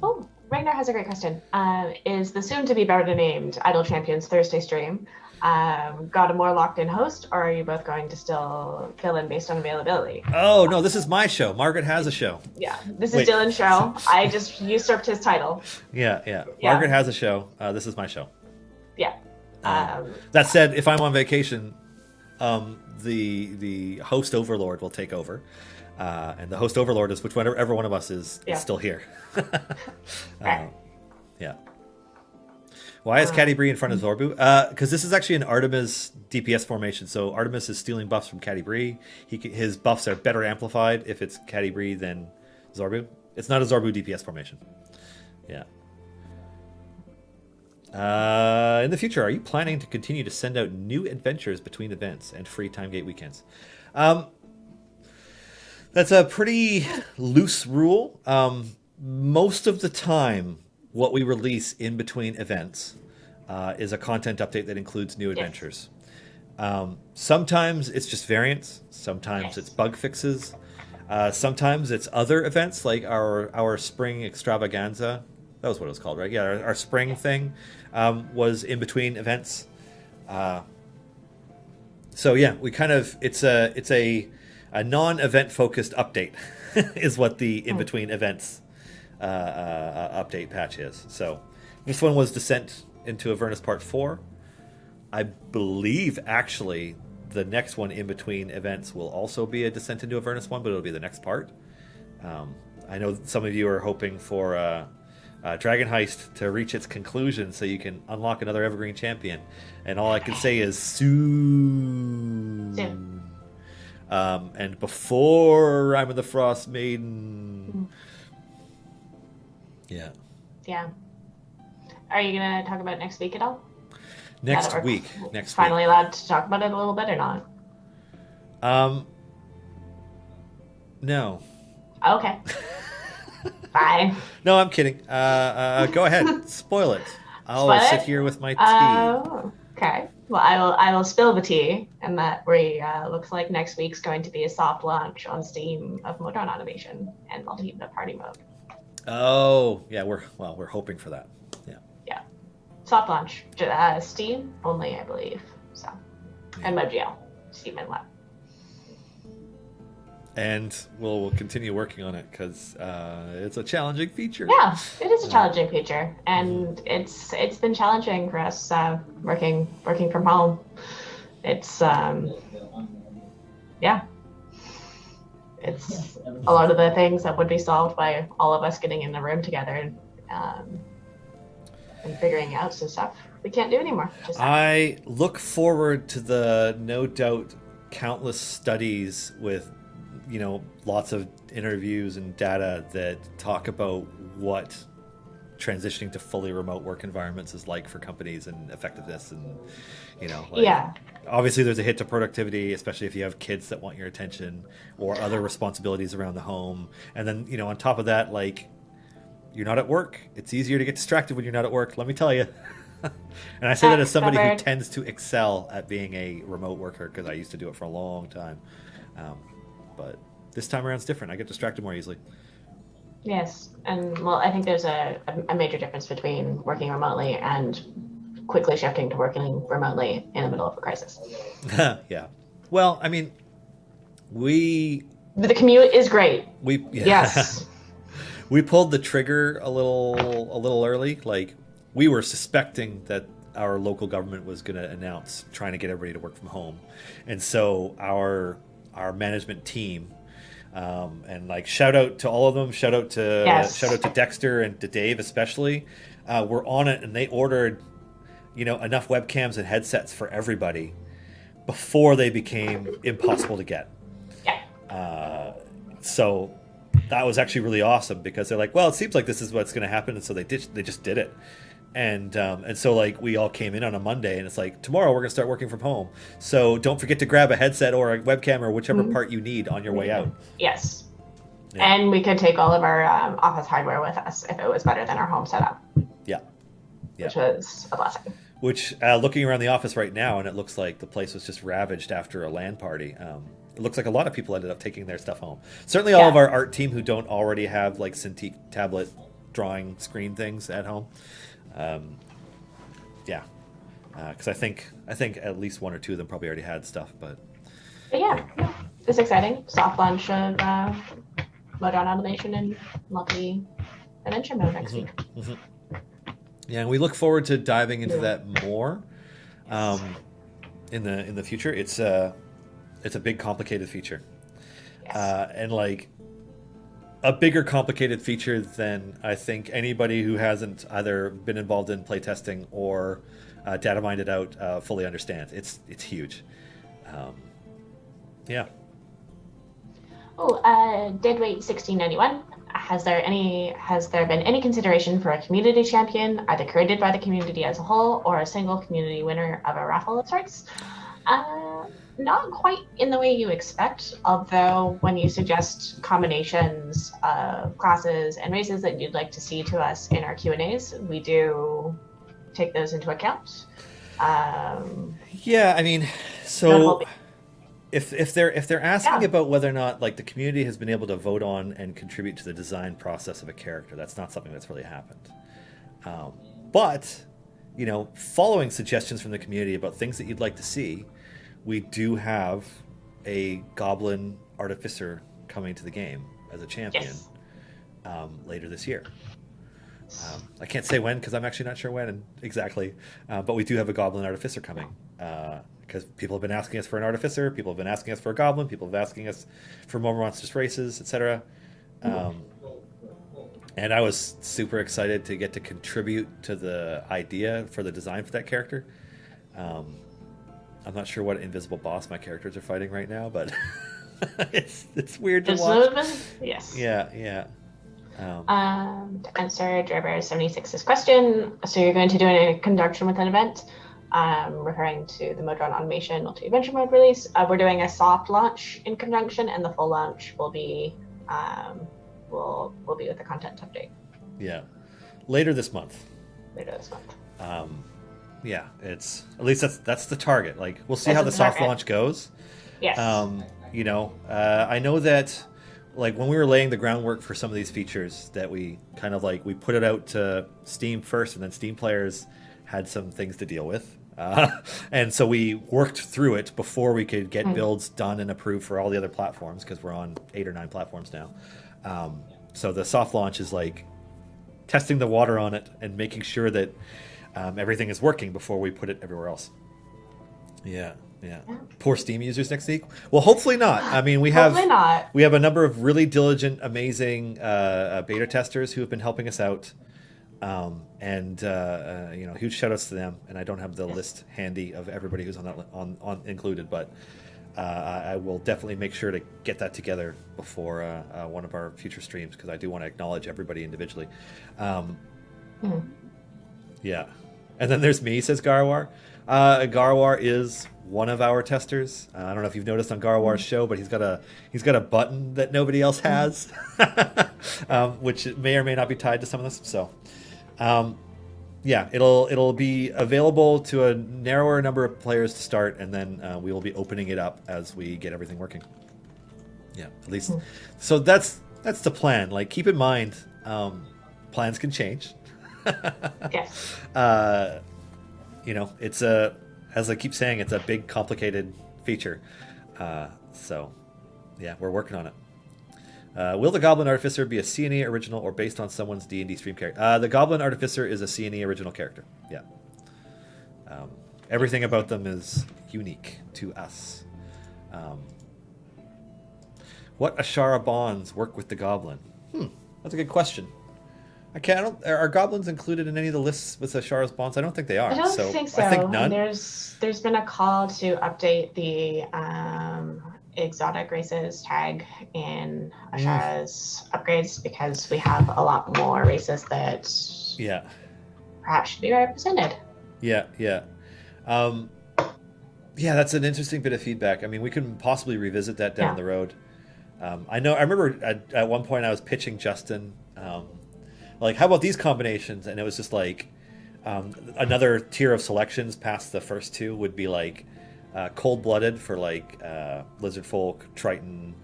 Oh, Ragnar has a great question. Is the soon-to-be better named Idle Champions Thursday stream got a more locked-in host, or are you both going to still fill in based on availability? Oh, no, this is my show. Margaret has a show. Yeah, this is Dylan's show. I just usurped his title. Yeah. Margaret has a show. This is my show. Yeah. That said, if I'm on vacation, the host overlord will take over. And the host overlord is whichever one of us is still here. Right. Yeah. Why is Caddy Bree in front of Zorbu? Because this is actually an Artemis DPS formation. So Artemis is stealing buffs from Caddy Bree. His buffs are better amplified if it's Caddy Bree than Zorbu. It's not a Zorbu DPS formation. Yeah. In the future, are you planning to continue to send out new adventures between events and free Time Gate weekends? That's a pretty loose rule. Most of the time, what we release in between events is a content update that includes new adventures. Sometimes it's just variants. Sometimes it's bug fixes. Sometimes it's other events like our spring extravaganza. That was what it was called, right? Yeah, our spring thing was in between events. So yeah, we kind of it's a non-event focused update is what the in between events update patch is. So this one was Descent into Avernus Part 4. I believe actually the next one in between events will also be a Descent into Avernus one, but it'll be the next part. I know some of you are hoping for Dragon Heist to reach its conclusion so you can unlock another Evergreen champion, and all I can say is soon. And before Rime of the Frost Maiden. Yeah. Are you gonna talk about next week at all? Next week. Finally allowed to talk about it a little bit or not? No. Okay. Fine. No, I'm kidding. Go ahead. Spoil it. I'll sit here with my tea. Oh, okay. Well, I will spill the tea, and that looks like next week's going to be a soft launch on Steam of Modron Automation and multi-party mode. Oh, yeah. We're hoping for that. Yeah. Soft launch. Steam only, I believe. So, and MoGL. Steam and Web. And we'll continue working on it because it's a challenging feature. Yeah, it is a challenging feature, and it's been challenging for us working from home. It's it's a lot of the things that would be solved by all of us getting in the room together and figuring out some stuff we can't do anymore. I look forward to the no doubt countless studies with lots of interviews and data that talk about what transitioning to fully remote work environments is like for companies and effectiveness and obviously there's a hit to productivity, especially if you have kids that want your attention or other responsibilities around the home. And then on top of that, like, you're not at work. It's easier to get distracted when you're not at work, let me tell you. And I say that as somebody who tends to excel at being a remote worker because I used to do it for a long time. But this time around it's different. I get distracted more easily. Yes, and well, I think there's a major difference between working remotely and quickly shifting to working remotely in the middle of a crisis. Yeah. Well, I mean, the commute is great. Yes. We pulled the trigger a little early. Like, we were suspecting that our local government was going to announce trying to get everybody to work from home, and so our management team, and like shout out to all of them, shout out to Dexter and to Dave especially, were on it, and they ordered, enough webcams and headsets for everybody before they became impossible to get. Yeah. So that was actually really awesome, because they're like, well, it seems like this is what's going to happen, and so they just did it. And so like we all came in on a Monday, and it's like, tomorrow we're gonna start working from home, so don't forget to grab a headset or a webcam or whichever part you need on your way out. Yes. Yeah. And we could take all of our office hardware with us if it was better than our home setup. Yeah. Which was a blessing. Which, looking around the office right now, and it looks like the place was just ravaged after a LAN party. It looks like a lot of people ended up taking their stuff home. Certainly all of our art team who don't already have like Cintiq tablet drawing screen things at home. Because I think at least one or two of them probably already had stuff, but yeah, it's exciting. Soft launch of Modron Automation and multi-dimension mode next week. Mm-hmm. Yeah, and we look forward to diving into that more in the future. It's a big, complicated feature, and like a bigger complicated feature than I think anybody who hasn't either been involved in playtesting or data mined it out fully understands. It's huge. Yeah. Oh, Deadweight 1691. Has there been any consideration for a community champion, either created by the community as a whole or a single community winner of a raffle of sorts? Not quite in the way you expect, although when you suggest combinations of classes and races that you'd like to see to us in our Q&As, we do take those into account. Yeah, I mean, so if they're asking about whether or not like the community has been able to vote on and contribute to the design process of a character, that's not something that's really happened. But following suggestions from the community about things that you'd like to see, we do have a Goblin Artificer coming to the game as a champion later this year. I can't say when, because I'm actually not sure when exactly, but we do have a Goblin Artificer coming, because people have been asking us for an Artificer, people have been asking us for a Goblin, people have been asking us for more monstrous races, etc. And I was super excited to get to contribute to the idea for the design for that character. I'm not sure what invisible boss my characters are fighting right now, but it's weird to watch. Yes. Yeah. To answer Driver 76's question, so you're going to do it in conjunction with an event, referring to the Modron Automation multi-adventure mode release. We're doing a soft launch in conjunction, and the full launch will be with the content update. Yeah, later this month. Yeah, it's at least that's the target. Like, we'll see how the soft launch goes. Yes. I know that like when we were laying the groundwork for some of these features, that we kind of like we put it out to Steam first, and then Steam players had some things to deal with, and so we worked through it before we could get builds done and approved for all the other platforms, because we're on 8 or 9 platforms now. So the soft launch is like testing the water on it and making sure that everything is working before we put it everywhere else. Yeah. Poor Steam users next week. Well, hopefully not. I mean, we have a number of really diligent, amazing beta testers who have been helping us out, and huge shout outs to them. And I don't have the list handy of everybody who's on that on included, but I will definitely make sure to get that together before one of our future streams, because I do want to acknowledge everybody individually. Yeah. And then there's me, says Garwar. Garwar is one of our testers. I don't know if you've noticed on Garwar's show, but he's got a button that nobody else has, which may or may not be tied to some of this. So, it'll be available to a narrower number of players to start, and then we will be opening it up as we get everything working. Yeah, at least. So that's the plan. Like, keep in mind, plans can change. Yes. It's as I keep saying, it's a big, complicated feature. So, yeah, we're working on it. Will the Goblin Artificer be a C&E original or based on someone's D&D stream character? The Goblin Artificer is a C&E original character. Yeah. Everything about them is unique to us. What Ashara bonds work with the Goblin? That's a good question. Are goblins included in any of the lists with Ashara's bonds? I don't think they are. I don't think so. I think none. There's been a call to update the exotic races tag in Ashara's upgrades because we have a lot more races that perhaps should be represented. Yeah. That's an interesting bit of feedback. I mean, we can possibly revisit that down the road. I remember at one point I was pitching Justin, like, how about these combinations? And it was just like another tier of selections past the first two would be like cold-blooded for like lizard folk, triton,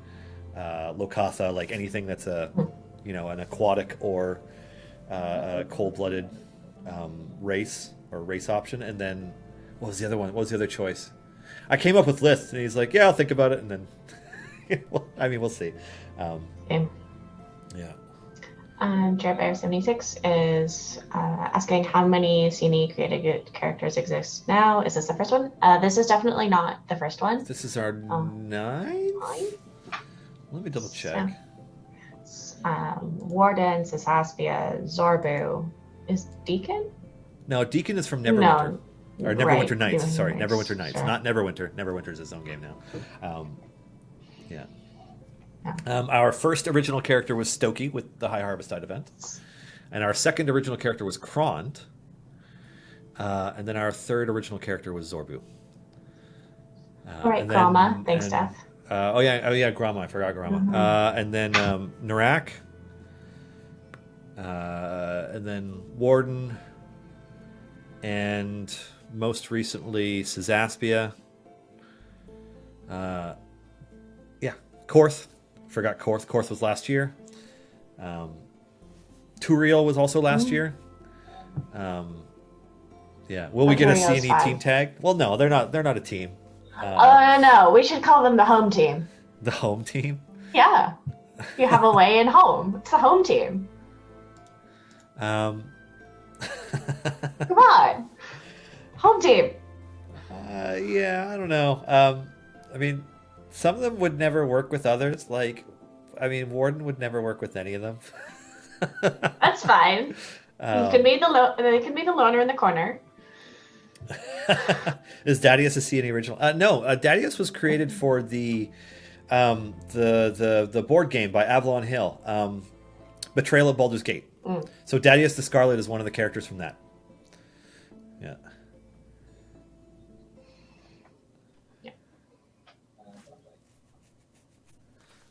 Lokatha, like anything that's an aquatic or a cold-blooded race or race option. And then what was the other one? What was the other choice? I came up with lists, and he's like, "Yeah, I'll think about it." And then, we'll see. Yeah. Jared76 is asking how many C&E created characters exist now. Is this the first one? This is definitely not the first one. This is our ninth? Let me double check. Warden, Cisaspia, Zorbu. Is Deacon? No, Deacon is from Neverwinter. Or Neverwinter Nights. Sorry, Neverwinter Nights. Sure. Not Neverwinter. Neverwinter is its own game now. Yeah. Our first original character was Stokey with the High Harvestide event. And our second original character was Krond. And then our third original character was Zorbu. All right, Grama. Thanks, Steph. Grama. I forgot Grama. And then Narak. And then Warden. And most recently, Cisaspia. Korth. Forgot Korth. Korth was last year. Turiel was also last year. Will we get a C&E team tag? Well, no, they're not a team. No, we should call them the home team. The home team? Yeah. You have a way in home. It's the home team. Come on. Home team. I don't know. Some of them would never work with others. Warden would never work with any of them. That's fine. You can be the loner in the corner. Is Dadius a C&E original? No, Dadius was created for the board game by Avalon Hill, Betrayal at Baldur's Gate. So Dadius the Scarlet is one of the characters from that. Yeah.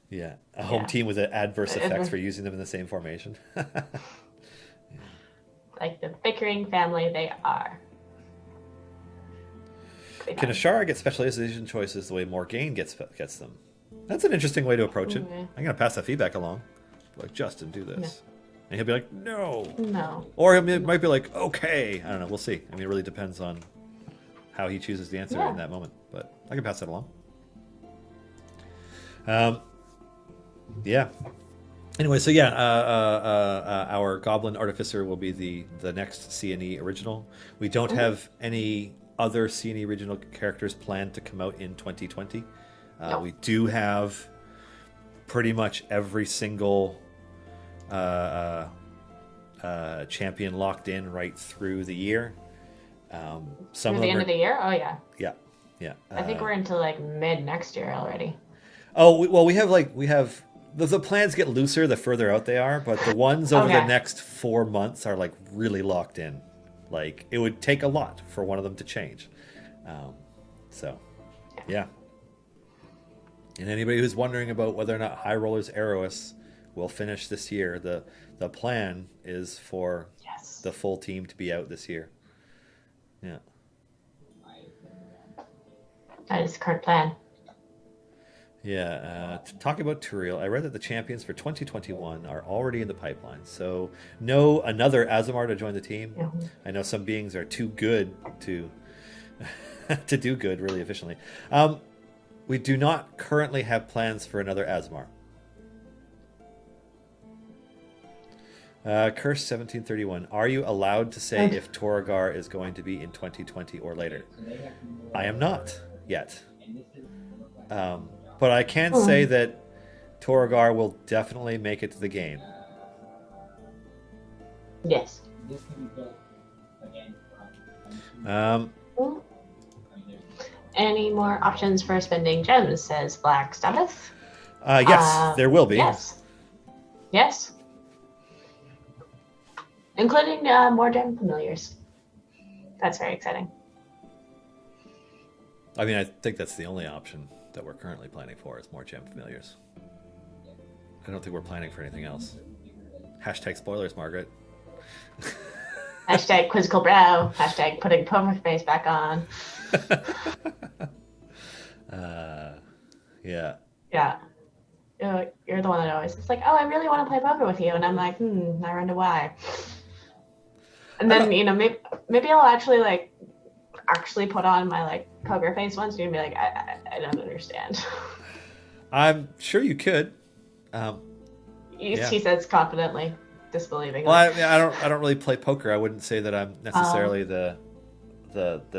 Yeah, a home team with adverse effects for using them in the same formation. Like the bickering family they are. Can Ashara get specialization choices the way Morgaine gets them? That's an interesting way to approach it. I'm going to pass that feedback along. Like, Justin, do this. No. And he'll be like, no. Or he might be like, okay. I don't know. We'll see. It really depends on how he chooses the answer in that moment. But I can pass that along. Anyway, so our Goblin Artificer will be the next C&E original. We don't have any other C&E original characters planned to come out in 2020. We do have pretty much every single champion locked in right through the year. Through the end of the year? Oh, yeah. Yeah. I think we're into mid next year already. Oh, well, we have the plans get looser the further out they are, but the ones over the next 4 months are really locked in. It would take a lot for one of them to change. And anybody who's wondering about whether or not High Rollers Eros will finish this year, the plan is for the full team to be out this year. Yeah. That is the current plan. Yeah, talking about Turiel, I read that the champions for 2021 are already in the pipeline. So, no another Azamar to join the team. Mhm. I know some beings are too good to to do good really efficiently. We do not currently have plans for another Azamar. Curse 1731. Are you allowed to say if Toragar is going to be in 2020 or later? I am not yet. But I can say that Toragar will definitely make it to the game. Yes. Any more options for spending gems, says Black Sabbath. Yes, there will be. Yes. Including more gem familiars. That's very exciting. I mean, I think that's the only option that we're currently planning for is more gem familiars. I don't think we're planning for anything else. Hashtag spoilers, Margaret. Hashtag quizzical brow. Hashtag putting poker face back on. Yeah. Yeah. You're the one that always is like, oh, I really want to play poker with you. And I'm like, I wonder why. And then, maybe I'll actually put on my poker face once and be like, I don't understand. I'm sure you could. He says confidently, disbelieving. Well, I don't really play poker. I wouldn't say that I'm necessarily the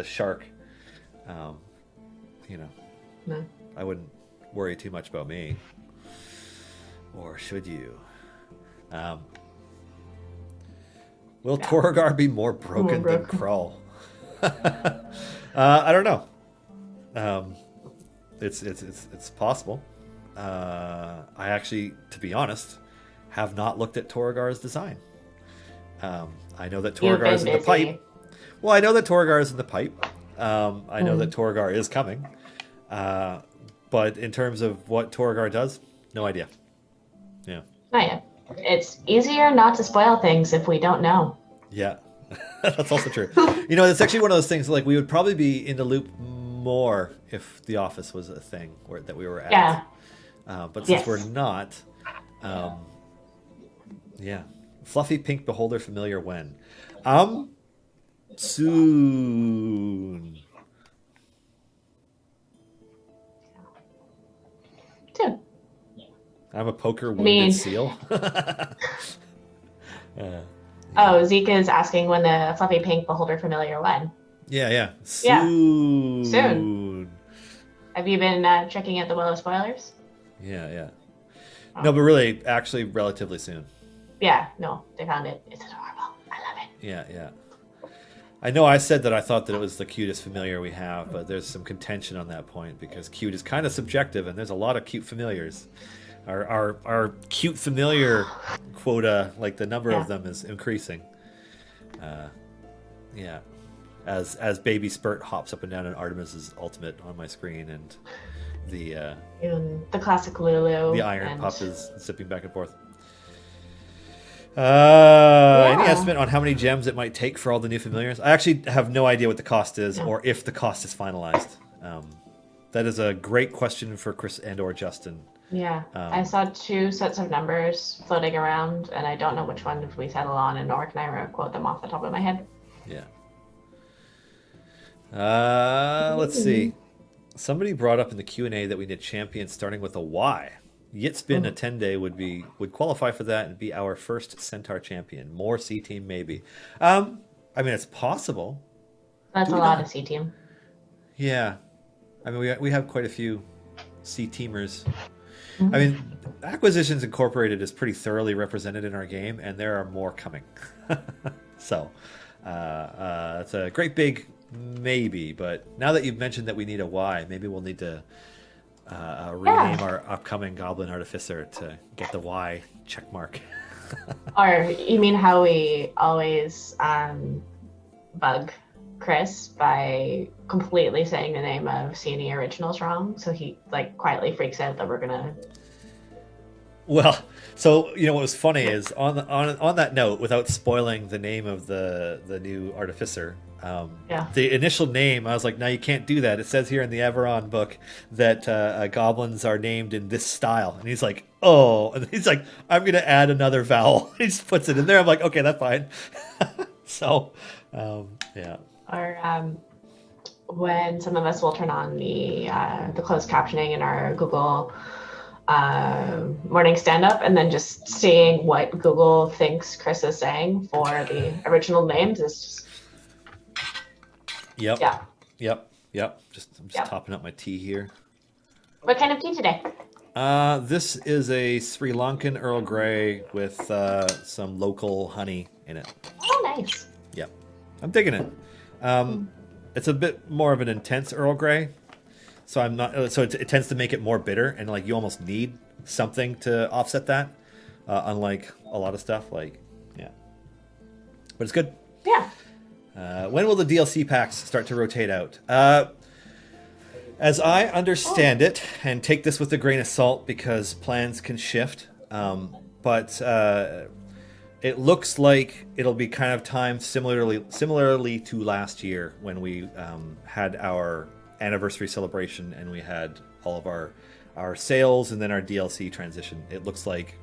shark. No. I wouldn't worry too much about me. Or should you? Will Toragar be more broken than Krull? I don't know. It's possible. I actually, to be honest, have not looked at Toragar's design. I know that Toragar is in the pipe. Well, I know that Toragar is in the pipe. I know that Toragar is coming. But in terms of what Toragar does, no idea. Yeah. Not yet. It's easier not to spoil things if we don't know. Yeah. That's also true. It's actually one of those things, we would probably be in the loop more if The Office was a thing that we were at. Yeah. But since we're not, yeah. Fluffy pink beholder familiar when? Soon. Soon. I'm a poker wounded seal. Oh, Zeke is asking when the fluffy pink beholder familiar when. Yeah. Soon. Yeah. Soon. Have you been checking out the Willow spoilers? Yeah. Oh. No, but really, actually, relatively soon. Yeah, no, they found it. It's adorable. I love it. Yeah. I know I said that I thought that it was the cutest familiar we have, but there's some contention on that point because cute is kind of subjective, and there's a lot of cute familiars. Our cute familiar quota, the number of them is increasing. Yeah. As Baby Spurt hops up and down in Artemis's ultimate on my screen, and the classic Lulu. The Iron Pup is zipping back and forth. Any estimate on how many gems it might take for all the new familiars? I actually have no idea what the cost is, or if the cost is finalized. That is a great question for Chris and or Justin. Yeah, I saw 2 sets of numbers floating around, and I don't know which one we settle on, and nor can I quote them off the top of my head. Yeah. Let's see. Somebody brought up in the Q&A that we need champions starting with a Y. Yitspin Attende would qualify for that and be our first Centaur champion. More C team maybe. I mean, it's possible. That's a lot of C team. Yeah, I mean we have quite a few C teamers. I mean, Acquisitions Incorporated is pretty thoroughly represented in our game, and there are more coming. So, it's a great big maybe. But now that you've mentioned that we need a Y, maybe we'll need to rename our upcoming Goblin Artificer to get the Y check mark. Or you mean how we always bug Chris by completely saying the name of C&E Originals wrong, so he quietly freaks out that we're gonna Well, so what was funny is on that note, without spoiling the name of the new artificer, Yeah. the initial name, I was like, no, you can't do that. It says here in the Everon book that goblins are named in this style, and he's like, oh, and he's like, I'm gonna add another vowel. He just puts it in there. I'm like, okay, that's fine. So, yeah. Or when some of us will turn on the closed captioning in our Google morning stand-up, and then just seeing what Google thinks Chris is saying for the original names is just Yep. yeah. Yep. I'm just Yep. topping up my tea here. What kind of tea today? This is a Sri Lankan Earl Grey with some local honey in it. Oh, nice. Yep, I'm digging it. It's a bit more of an intense Earl Grey, so I'm not. So it tends to make it more bitter, and like you almost need something to offset that. Unlike a lot of stuff, like yeah, but it's good. Yeah. When will the DLC packs start to rotate out? As I understand it, and take this with a grain of salt because plans can shift, but it looks like it'll be kind of timed similarly to last year when we had our anniversary celebration and we had all of our sales and then our DLC transition. It looks like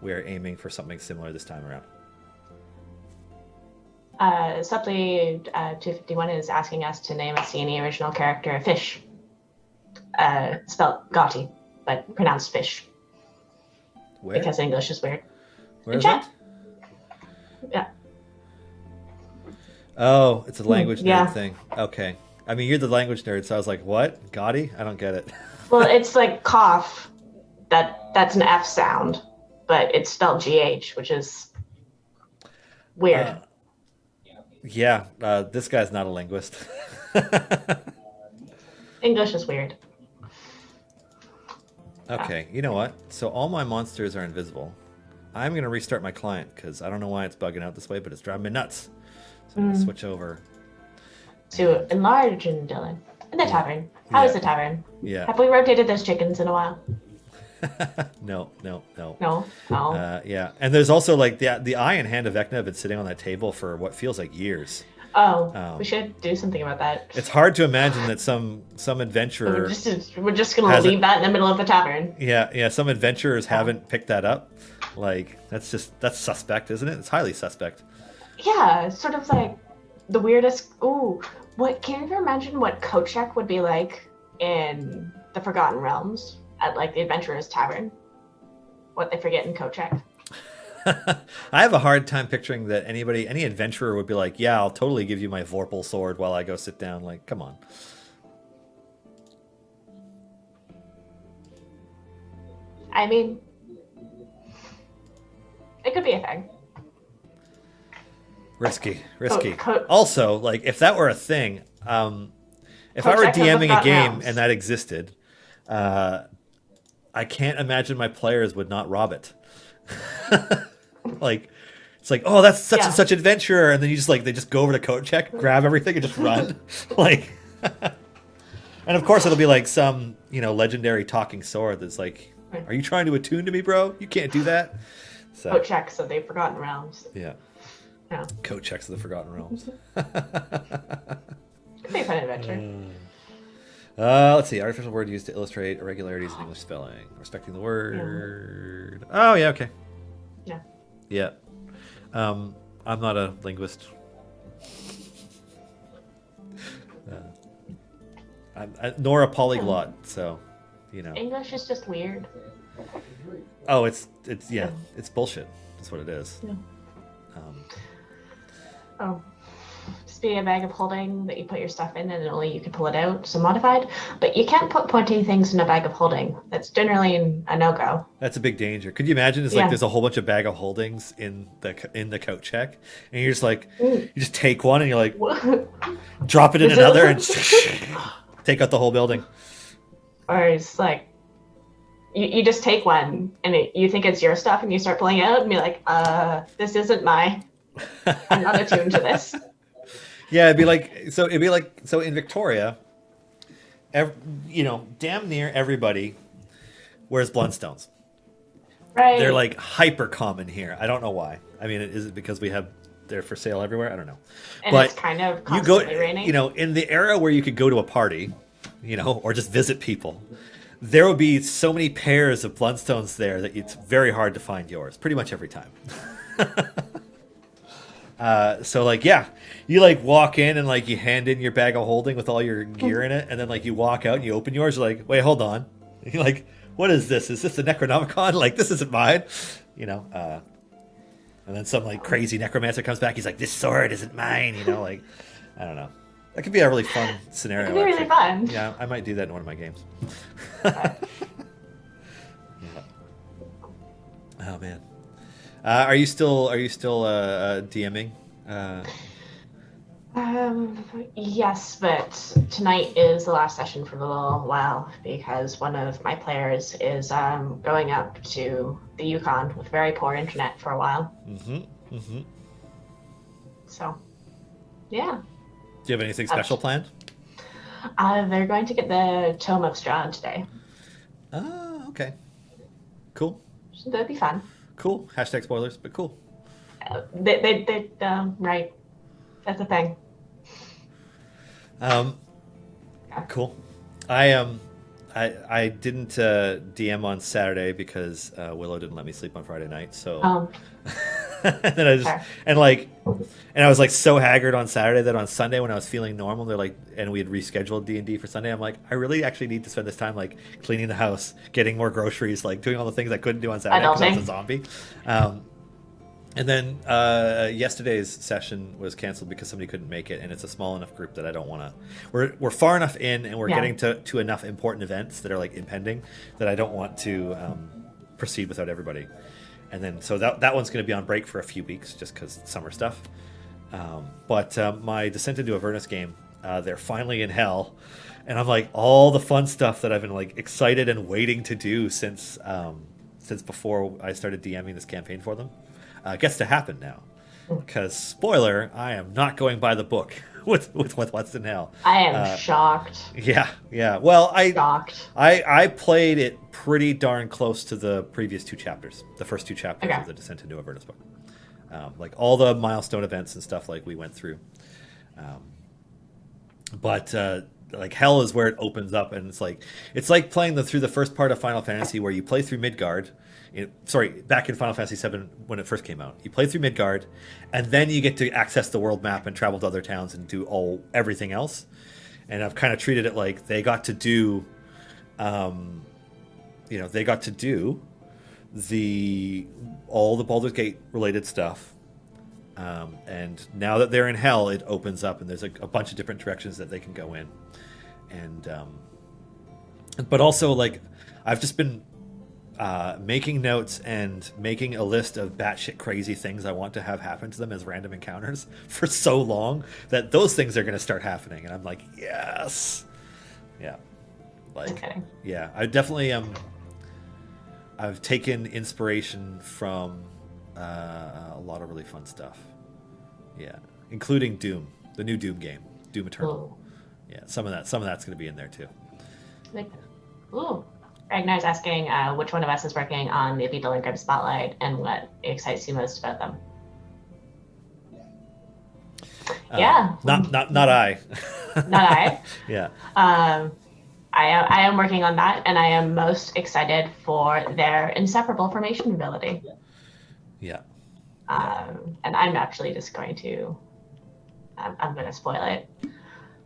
we're aiming for something similar this time around. Supply 251 is asking us to name a C&E original character a fish. Spelled Gotti, but pronounced fish. Where? Because English is weird. Where is chat. it? Yeah. Oh, it's a language nerd yeah. thing. Okay. I mean, you're the language nerd, so I was like, what? Gotti? I don't get it. Well, it's like cough. That's an F sound, but it's spelled GH, which is weird. Yeah, this guy's not a linguist. English is weird. Okay, you know what? So all my monsters are invisible. I'm going to restart my client because I don't know why it's bugging out this way, but it's driving me nuts. So I'm going to switch over. To enlarge in Dylan. In the tavern. How is the tavern? Yeah. Have we rotated those chickens in a while? No. No? Yeah. And there's also like the eye and hand of Vecna have been sitting on that table for what feels like years. We should do something about that. It's hard to imagine that some adventurer... We're just going to leave that in the middle of the tavern. Yeah. Some adventurers haven't picked that up. Like, that's suspect, isn't it? It's highly suspect. Yeah, it's sort of like the weirdest... Ooh, can you imagine what Kochek would be like in the Forgotten Realms at, like, the Adventurer's Tavern? What they forget in Kochek? I have a hard time picturing that any adventurer would be like, yeah, I'll totally give you my Vorpal sword while I go sit down. Like, come on. I mean, it could be a thing. Risky. Also, like, if that were a thing, if I were Kochek DMing a game Realms. and that existed, I can't imagine my players would not rob it. Like, it's like, oh, that's such and such adventurer, and then they just go over to Kochek, grab everything, and just run. Like, and of course it'll be like some legendary talking sword that's like, are you trying to attune to me, bro? You can't do that. So Kochek, so they've Forgotten Realms. yeah. Yeah. Kochek's of the Forgotten Realms. Could be a fun adventure. Let's see. Artificial word used to illustrate irregularities in English spelling. Respecting the word. Oh, yeah, okay. Yeah. Yeah. I'm not a linguist. Nor a polyglot, so, English is just weird. Oh, it's bullshit. That's what it is. Yeah. Just be a bag of holding that you put your stuff in and only you can pull it out, so modified. But you can't put pointy things in a bag of holding. That's generally a no-go. That's a big danger. Could you imagine? It's like there's a whole bunch of bag of holdings in the Kochek, and you're just like, you just take one and you're like, drop it in another and take out the whole building. Or it's like, you just take one and you think it's your stuff and you start pulling it out and be like, this isn't I'm not attuned to this. Yeah, it'd be like so in Victoria, damn near everybody wears Bloodstones. Right. They're like hyper common here. I don't know why. I mean, is it because they're for sale everywhere? I don't know. And But it's kind of you go, constantly raining. in the era where you could go to a party, or just visit people, there would be so many pairs of Bloodstones there that it's very hard to find yours pretty much every time. So like, yeah, you like walk in and like you hand in your bag of holding with all your gear in it, and then like you walk out and you open yours. You're like, wait, hold on. And you're like, what is this? Is this a Necronomicon? Like, this isn't mine, And then some like crazy necromancer comes back. He's like, this sword isn't mine. Like, I don't know. That could be a really fun scenario. It could be really fun. Yeah, I might do that in one of my games. Right. Oh man, are you still DMing? Yes, but tonight is the last session for a little while because one of my players is going up to the Yukon with very poor internet for a while. Mm-hmm. Mm-hmm. So, yeah. Do you have anything special planned? They're going to get the Tome of Strahd today. Oh, okay. Cool. So that'd be fun. Cool. Hashtag spoilers, but cool. Right. That's a thing. Cool. I didn't DM on Saturday because Willow didn't let me sleep on Friday night. So, and then I was like so haggard on Saturday that on Sunday when I was feeling normal, they're like, and we had rescheduled D&D for Sunday. I'm like, I really actually need to spend this time like cleaning the house, getting more groceries, like doing all the things I couldn't do on Saturday because I was a zombie. And then yesterday's session was canceled because somebody couldn't make it, and it's a small enough group that I don't want to. We're far enough in, and we're getting to enough important events that are like impending that I don't want to proceed without everybody. And then so that one's going to be on break for a few weeks just because summer stuff. But my Descent into Avernus game, they're finally in hell, and I'm like all the fun stuff that I've been like excited and waiting to do since before I started DMing this campaign for them. Gets to happen now, because spoiler, I am not going by the book with what's in hell. I am shocked. Yeah. Well, shocked. I played it pretty darn close to the previous two chapters, the first two chapters of the Descent into Avernus book, like all the milestone events and stuff like we went through. But like hell is where it opens up, and it's like playing through the first part of Final Fantasy where you play through Midgard. Back in Final Fantasy VII when it first came out, you play through Midgard, and then you get to access the world map and travel to other towns and do everything else. And I've kind of treated it like they got to do, all the Baldur's Gate related stuff. And now that they're in hell, it opens up, and there's a bunch of different directions that they can go in. And but also like I've just been making notes and making a list of batshit crazy things I want to have happen to them as random encounters for so long that those things are going to start happening, and I'm like, yes, yeah, yeah. I definitely I've taken inspiration from a lot of really fun stuff, yeah, including Doom, the new Doom game, Doom Eternal. Yeah, some of that's going to be in there too. Ooh. Ragnar's asking which one of us is working on the Beetle and Grim Spotlight and what excites you most about them. Yeah. Not I. Not I. Yeah. I am working on that, and I am most excited for their inseparable formation ability. Yeah. And I'm actually just going to I'm going to spoil it.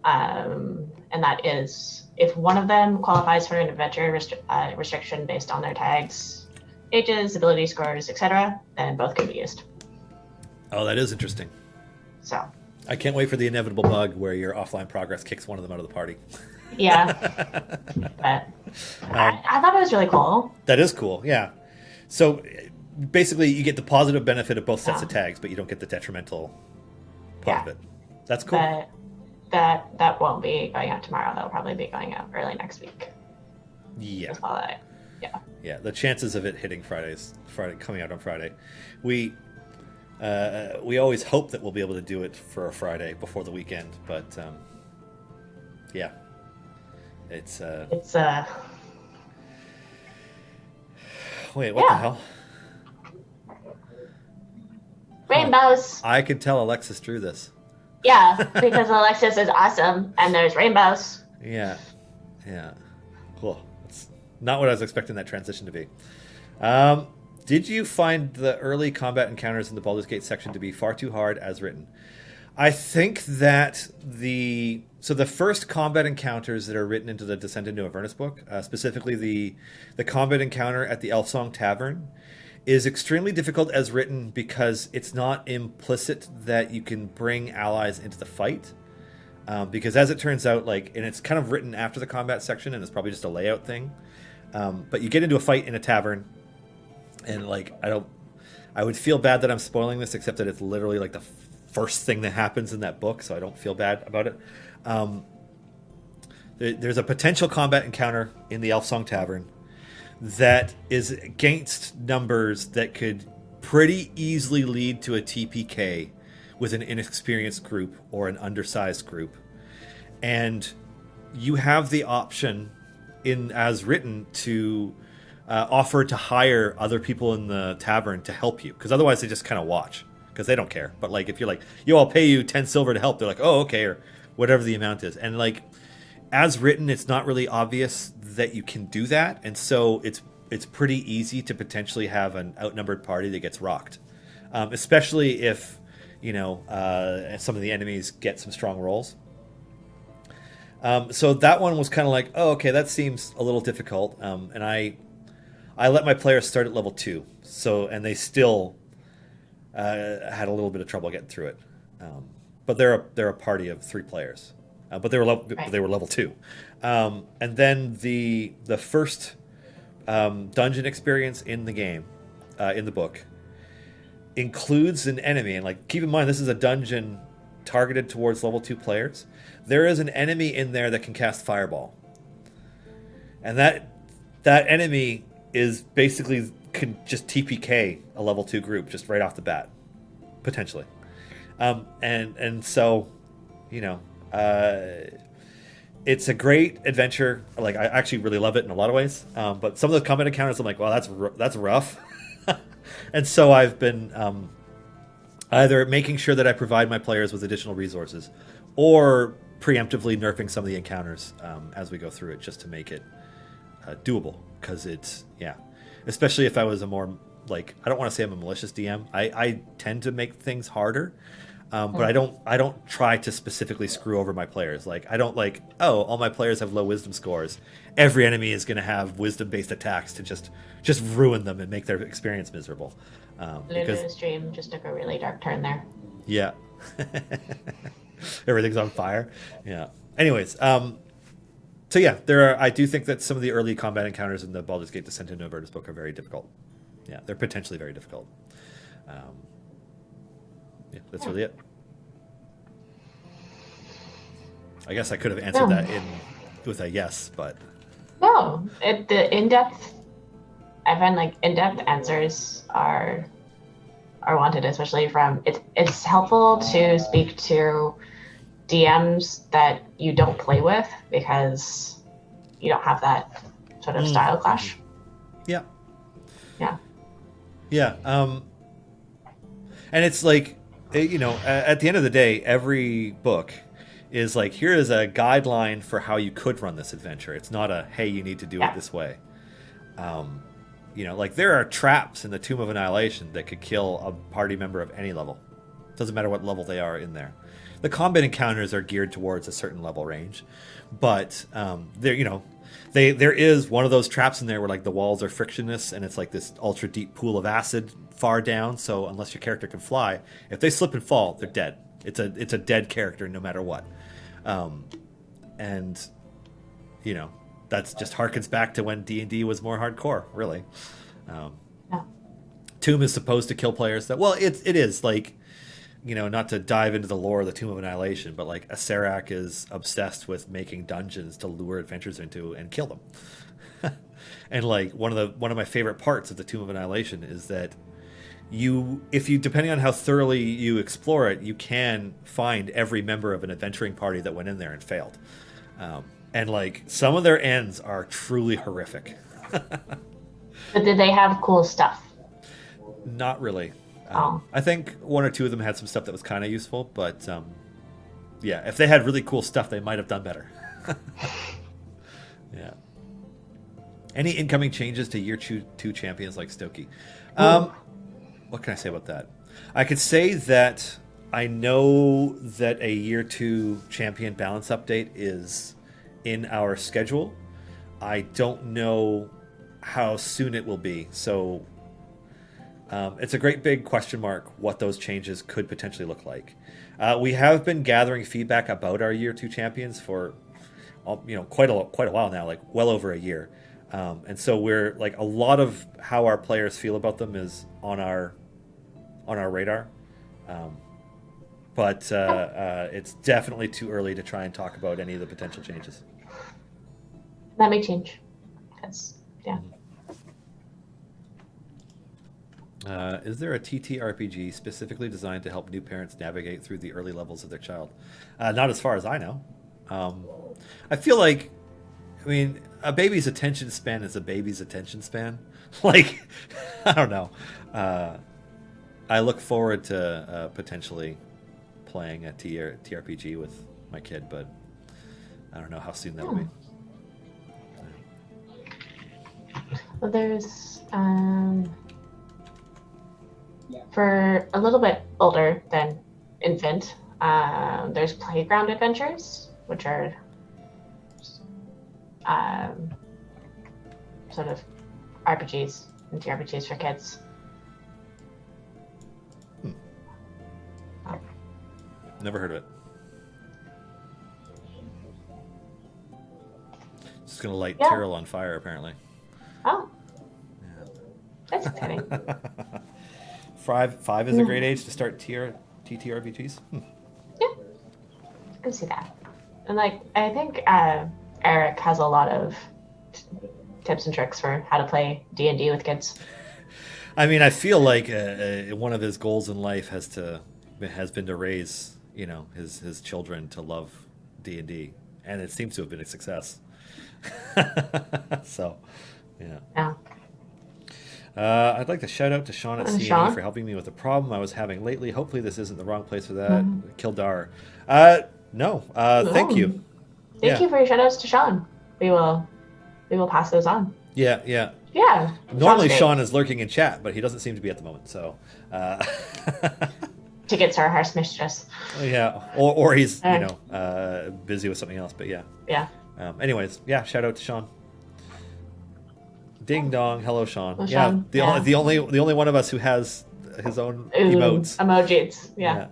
And that is, if one of them qualifies for an adventure restriction based on their tags, ages, ability scores, etc., then both can be used. Oh, that is interesting. So I can't wait for the inevitable bug where your offline progress kicks one of them out of the party. Yeah. But I thought it was really cool. That is cool, yeah. So basically you get the positive benefit of both sets of tags, but you don't get the detrimental part of it. That's cool. But that won't be going out tomorrow. That'll probably be going out early next week. Yeah. Yeah. The chances of it hitting Friday coming out on Friday. We always hope that we'll be able to do it for a Friday before the weekend, but yeah. Wait, what the hell? Rainbows. I could tell Alexis drew this. Yeah, because Alexis is awesome, and there's rainbows. Yeah. Cool. That's not what I was expecting that transition to be. Did you find the early combat encounters in the Baldur's Gate section to be far too hard as written? I think that the first combat encounters that are written into the Descent into Avernus book, specifically the combat encounter at the Elfsong Tavern, is extremely difficult as written because it's not implicit that you can bring allies into the fight. Because as it turns out, and it's kind of written after the combat section, and it's probably just a layout thing. But you get into a fight in a tavern, and I would feel bad that I'm spoiling this, except that it's literally the first thing that happens in that book, so I don't feel bad about it. There's a potential combat encounter in the Elfsong Tavern that is against numbers that could pretty easily lead to a TPK with an inexperienced group or an undersized group. And you have the option as written to offer to hire other people in the tavern to help you, because otherwise they just kind of watch because they don't care. But if you're yo, I'll pay you 10 silver to help, they're oh, okay, or whatever the amount is. And as written, it's not really obvious that you can do that, and so it's pretty easy to potentially have an outnumbered party that gets rocked, especially if some of the enemies get some strong rolls. So that one was kind of oh, okay, that seems a little difficult, and I let my players start at level 2, and they still had a little bit of trouble getting through it. But they're a party of 3 players. But they were level 2, and then the first dungeon experience in the game, in the book, includes an enemy. And keep in mind, this is a dungeon targeted towards level 2 players. There is an enemy in there that can cast Fireball, and that enemy is basically can just TPK a level 2 group just right off the bat, potentially, and so it's a great adventure. I actually really love it in a lot of ways. But some of the combat encounters, I'm wow, that's rough. And so I've been either making sure that I provide my players with additional resources, or preemptively nerfing some of the encounters as we go through it, just to make it doable. Because especially if I was a more I don't want to say I'm a malicious DM. I tend to make things harder. But I don't try to specifically screw over my players. I don't all my players have low wisdom scores. Every enemy is going to have wisdom-based attacks to just ruin them and make their experience miserable. Lulu's stream just took a really dark turn there. Yeah. Everything's on fire. Yeah. Anyways, so I do think that some of the early combat encounters in the Baldur's Gate Descent into Avernus book are very difficult. Yeah, they're potentially very difficult. That's really it. I guess I could have answered that with a yes, but no. The in-depth, I find in-depth answers are wanted, especially from it's helpful to speak to DMs that you don't play with, because you don't have that sort of style clash. Yeah. And it's at the end of the day, every book is here is a guideline for how you could run this adventure. It's not a, hey, you need to do it this way. There are traps in the Tomb of Annihilation that could kill a party member of any level. Doesn't matter what level they are in there. The combat encounters are geared towards a certain level range, but there is one of those traps in there where the walls are frictionless, and it's this ultra deep pool of acid far down. So unless your character can fly, if they slip and fall, they're dead. It's a dead character no matter what. And that's just harkens back to when D&D was more hardcore, really. Tomb is supposed to kill players that, it is not to dive into the lore of the Tomb of Annihilation, but Acerak is obsessed with making dungeons to lure adventurers into and kill them. And one of my favorite parts of the Tomb of Annihilation is that if you depending on how thoroughly you explore it, you can find every member of an adventuring party that went in there and failed. And some of their ends are truly horrific. But did they have cool stuff? Not really. Oh. I think one or two of them had some stuff that was kind of useful, but yeah, if they had really cool stuff, they might have done better. Yeah. Any incoming changes to year two champions like Stokey? What can I say about that? I could say that I know that a year two champion balance update is in our schedule. I don't know how soon it will be. So it's a great big question mark what those changes could potentially look like. We have been gathering feedback about our year two champions for quite a while now, like well over a year. And so we're like a lot of how our players feel about them is on our radar. But it's definitely too early to try and talk about any of the potential changes. That may change. Yeah. Is there a TTRPG specifically designed to help new parents navigate through the early levels of their child? Not as far as I know. I feel like, a baby's attention span is a baby's attention span. Like, I don't know. I look forward to potentially playing a TRPG with my kid, but I don't know how soon that will be. Well, there's for a little bit older than infant, there's playground adventures, which are sort of RPGs and TRPGs for kids. Never heard of it. Just gonna light Tyrell on fire, apparently. Oh. Yeah. That's exciting. 5 is a great age to start TTRPGs. Yeah. I can see that. And I think Eric has a lot of tips and tricks for how to play D&D with kids. I feel like one of his goals in life has been to raise his children to love D&D, and it seems to have been a success. So, yeah. I'd like to shout out to Sean at CNE for helping me with a problem I was having lately. Hopefully this isn't the wrong place for that. Kildar. No. Thank you. Thank you for your shout outs to Sean. We will pass those on. Yeah. Yeah. Normally Sean is lurking in chat, but he doesn't seem to be at the moment, so Tickets are harsh mistress. Yeah. Or he's busy with something else, but yeah. Yeah. Anyways, shout out to Sean. Ding dong, hello Sean. Well, yeah, Sean, the only one of us who has his own emotes. Emojis, yeah.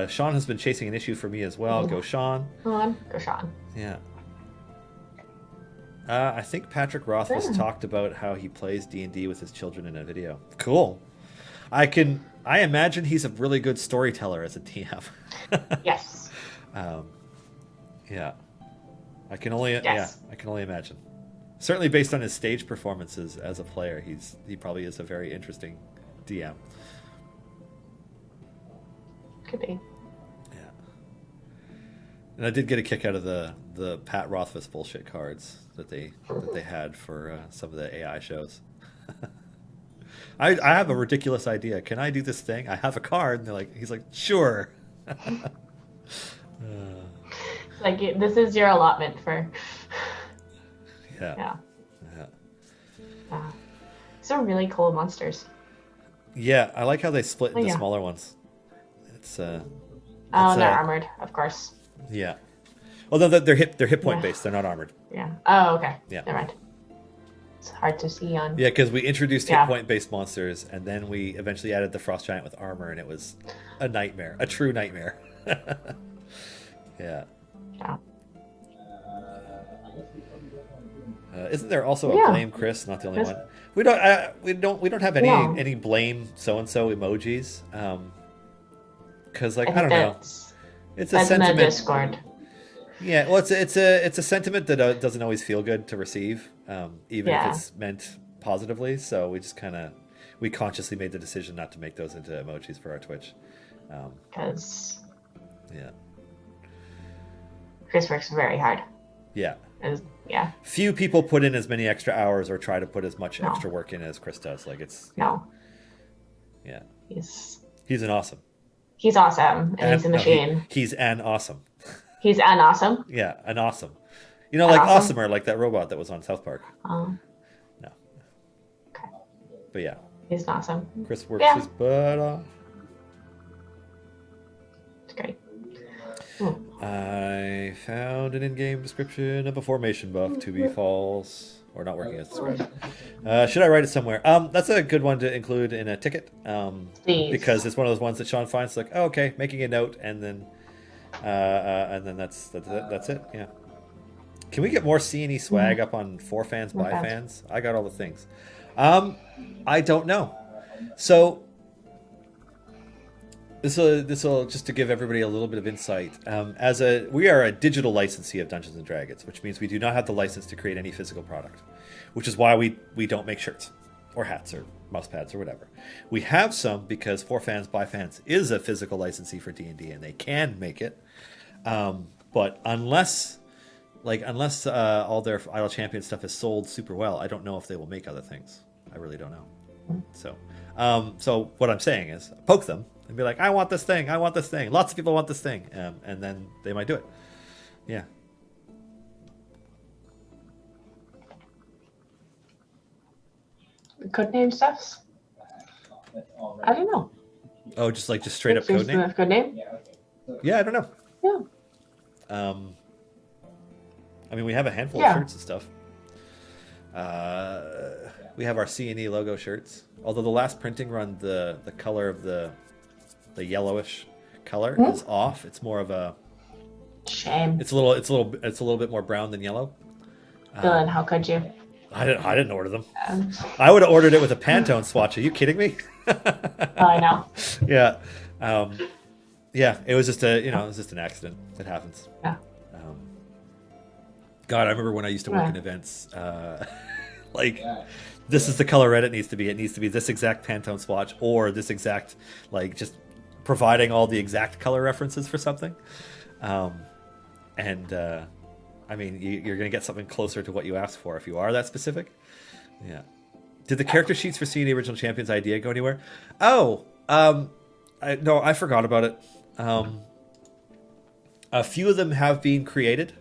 Sean has been chasing an issue for me as well. Go Sean. Go Sean. Yeah. I think Patrick Rothfuss talked about how he plays D&D with his children in a video. Cool. I imagine he's a really good storyteller as a TM. Yes. Yeah. I can only imagine. Certainly based on his stage performances as a player, he probably is a very interesting DM. Could be. Yeah. And I did get a kick out of the Pat Rothfuss bullshit cards that they had for some of the AI shows. I have a ridiculous idea. Can I do this thing? I have a card, and he's like, sure. This is your allotment for. Yeah. Some really cool monsters. Yeah, I like how they split into smaller ones. It's and they're armored, of course. Yeah. Although they're hit point based, they're not armored. Yeah. Oh, okay. Yeah. Never mind. It's hard to see on. Yeah, because we introduced hit point based monsters, and then we eventually added the Frost Giant with armor, and it was a nightmare, a true nightmare. Yeah. Isn't there also a blame Chris? Not the only one. We don't have any blame so and so emojis. Because I don't know. It's a sentiment. In the Discord. Yeah, well, it's a sentiment that doesn't always feel good to receive, even if it's meant positively. So we just we consciously made the decision not to make those into emojis for our Twitch. Because yeah, Chris works very hard. Yeah. Yeah. Few people put in as many extra hours or try to put as much No. extra work in as Chris does. Like it's No. Yeah. He's an awesome. He's awesome, and he's a machine. No, he's an awesome. He's an awesome. Yeah, an awesome. You know, like awesome? Awesomer, like that robot that was on South Park. Oh. No. Okay. But yeah. He's awesome. Chris works his butt off. It's great. I found an in-game description of a formation buff to be false. Or not working as described. Should I write it somewhere? That's a good one to include in a ticket. Because it's one of those ones that Sean finds like, oh, okay, making a note, and then that's it. Yeah. Can we get more C&E swag up on For Fans by Fans? I got all the things. I don't know. So this will just to give everybody a little bit of insight. We are a digital licensee of Dungeons and Dragons, which means we do not have the license to create any physical product, which is why we don't make shirts or hats or mouse pads or whatever. We have some because For Fans by Fans is a physical licensee for D&D, and they can make it. But unless all their Idle Champion stuff is sold super well, I don't know if they will make other things. I really don't know. So what I'm saying is poke them and be like, I want this thing. Lots of people want this thing. And then they might do it. Yeah. Codename stuffs? I don't know. Oh, just straight up Codename? Codename? Yeah, I don't know. Yeah. I mean, we have a handful of shirts and stuff. We have our C&E logo shirts. Although the last printing run, the color of the yellowish color is off. It's more of a shame. It's a little bit more brown than yellow. Dylan, how could you? I didn't order them. I would have ordered it with a Pantone swatch. Are you kidding me? I know. Yeah. Yeah, it was just an accident. It happens. Yeah. God, I remember when I used to work in events, this is the color red it needs to be. It needs to be this exact Pantone swatch or this exact, just providing all the exact color references for something. I mean, you're going to get something closer to what you asked for if you are that specific. Yeah. Did the character sheets for seeing the original Champions idea go anywhere? Oh, no, I forgot about it. A few of them have been created,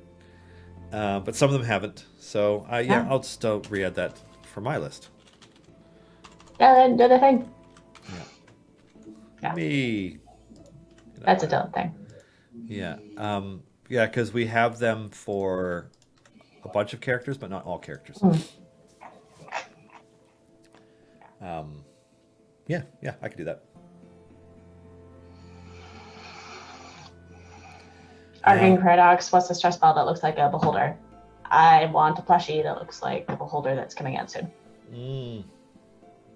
but some of them haven't. So, I'll just re-add that for my list. Yeah, then do the thing. Yeah. Me. That's a Dylan thing. Yeah. Yeah, because we have them for a bunch of characters, but not all characters. Yeah, I could do that. Arguing Paradox, what's the stress ball that looks like a beholder? I want a plushie that looks like a beholder that's coming out soon.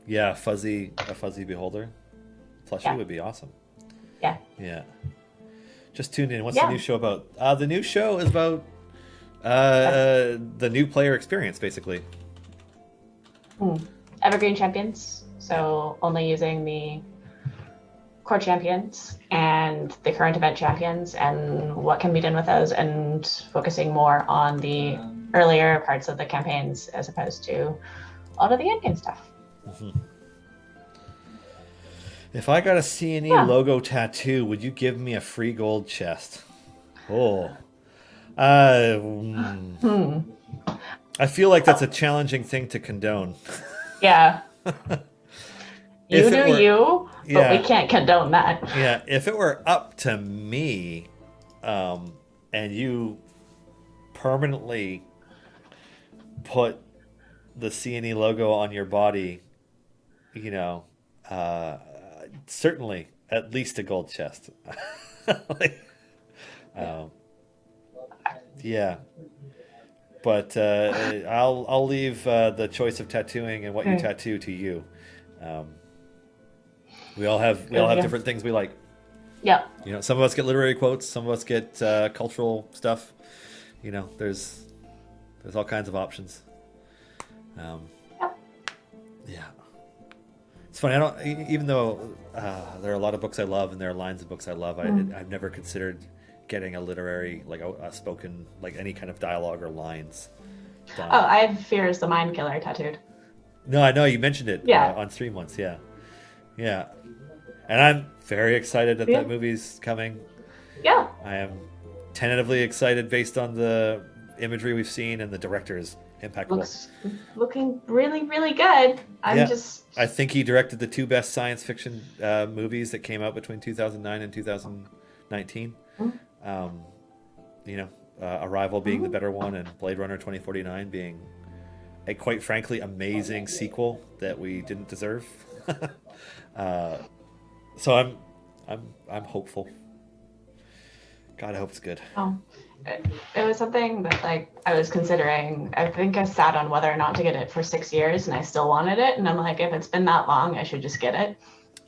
Yeah, a fuzzy beholder. Plushie would be awesome. Yeah. Yeah. Just tuned in. What's the new show about? The new show is about the new player experience, basically. Evergreen champions. So only using the core champions and the current event champions and what can be done with those, and focusing more on the earlier parts of the campaigns as opposed to a lot of the endgame stuff. If I got a C&E logo tattoo, would you give me a free gold chest? Oh. I feel like that's a challenging thing to condone. Yeah. But we can't condone that. Yeah, if it were up to me, and you permanently put the C&E logo on your body, certainly at least a gold chest. Yeah. But I'll leave the choice of tattooing and what you tattoo to you. We all have different things we like. Yeah. Some of us get literary quotes, some of us get cultural stuff. There's all kinds of options. Yeah. It's funny. I don't, even though there are a lot of books I love and there are lines of books I love, I've never considered getting a literary, like a spoken, like any kind of dialogue or lines done. Oh, I have Fear is the Mind Killer tattooed. No, I know you mentioned it on stream once. Yeah. And I'm very excited that movie's coming. Yeah. I am tentatively excited based on the imagery we've seen, and the director is impeccable. Looking really, really good. I think he directed the 2 best science fiction movies that came out between 2009 and 2019. Arrival being the better one, and Blade Runner 2049 being a, quite frankly, amazing sequel that we didn't deserve. So I'm hopeful. God, I hope it's good. Oh, it was something that I was considering. I think I sat on whether or not to get it for 6 years, and I still wanted it. And I'm like, if it's been that long, I should just get it.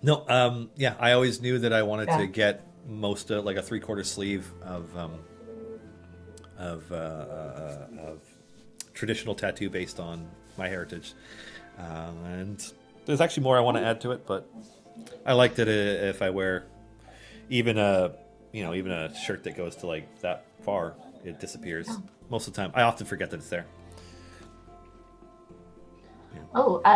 No, I always knew that I wanted to get most of, like, a 3/4 sleeve of traditional tattoo based on my heritage, and there's actually more I want to add to it, but I like that if I wear even a shirt that goes to like that far, it disappears most of the time. I often forget that it's there.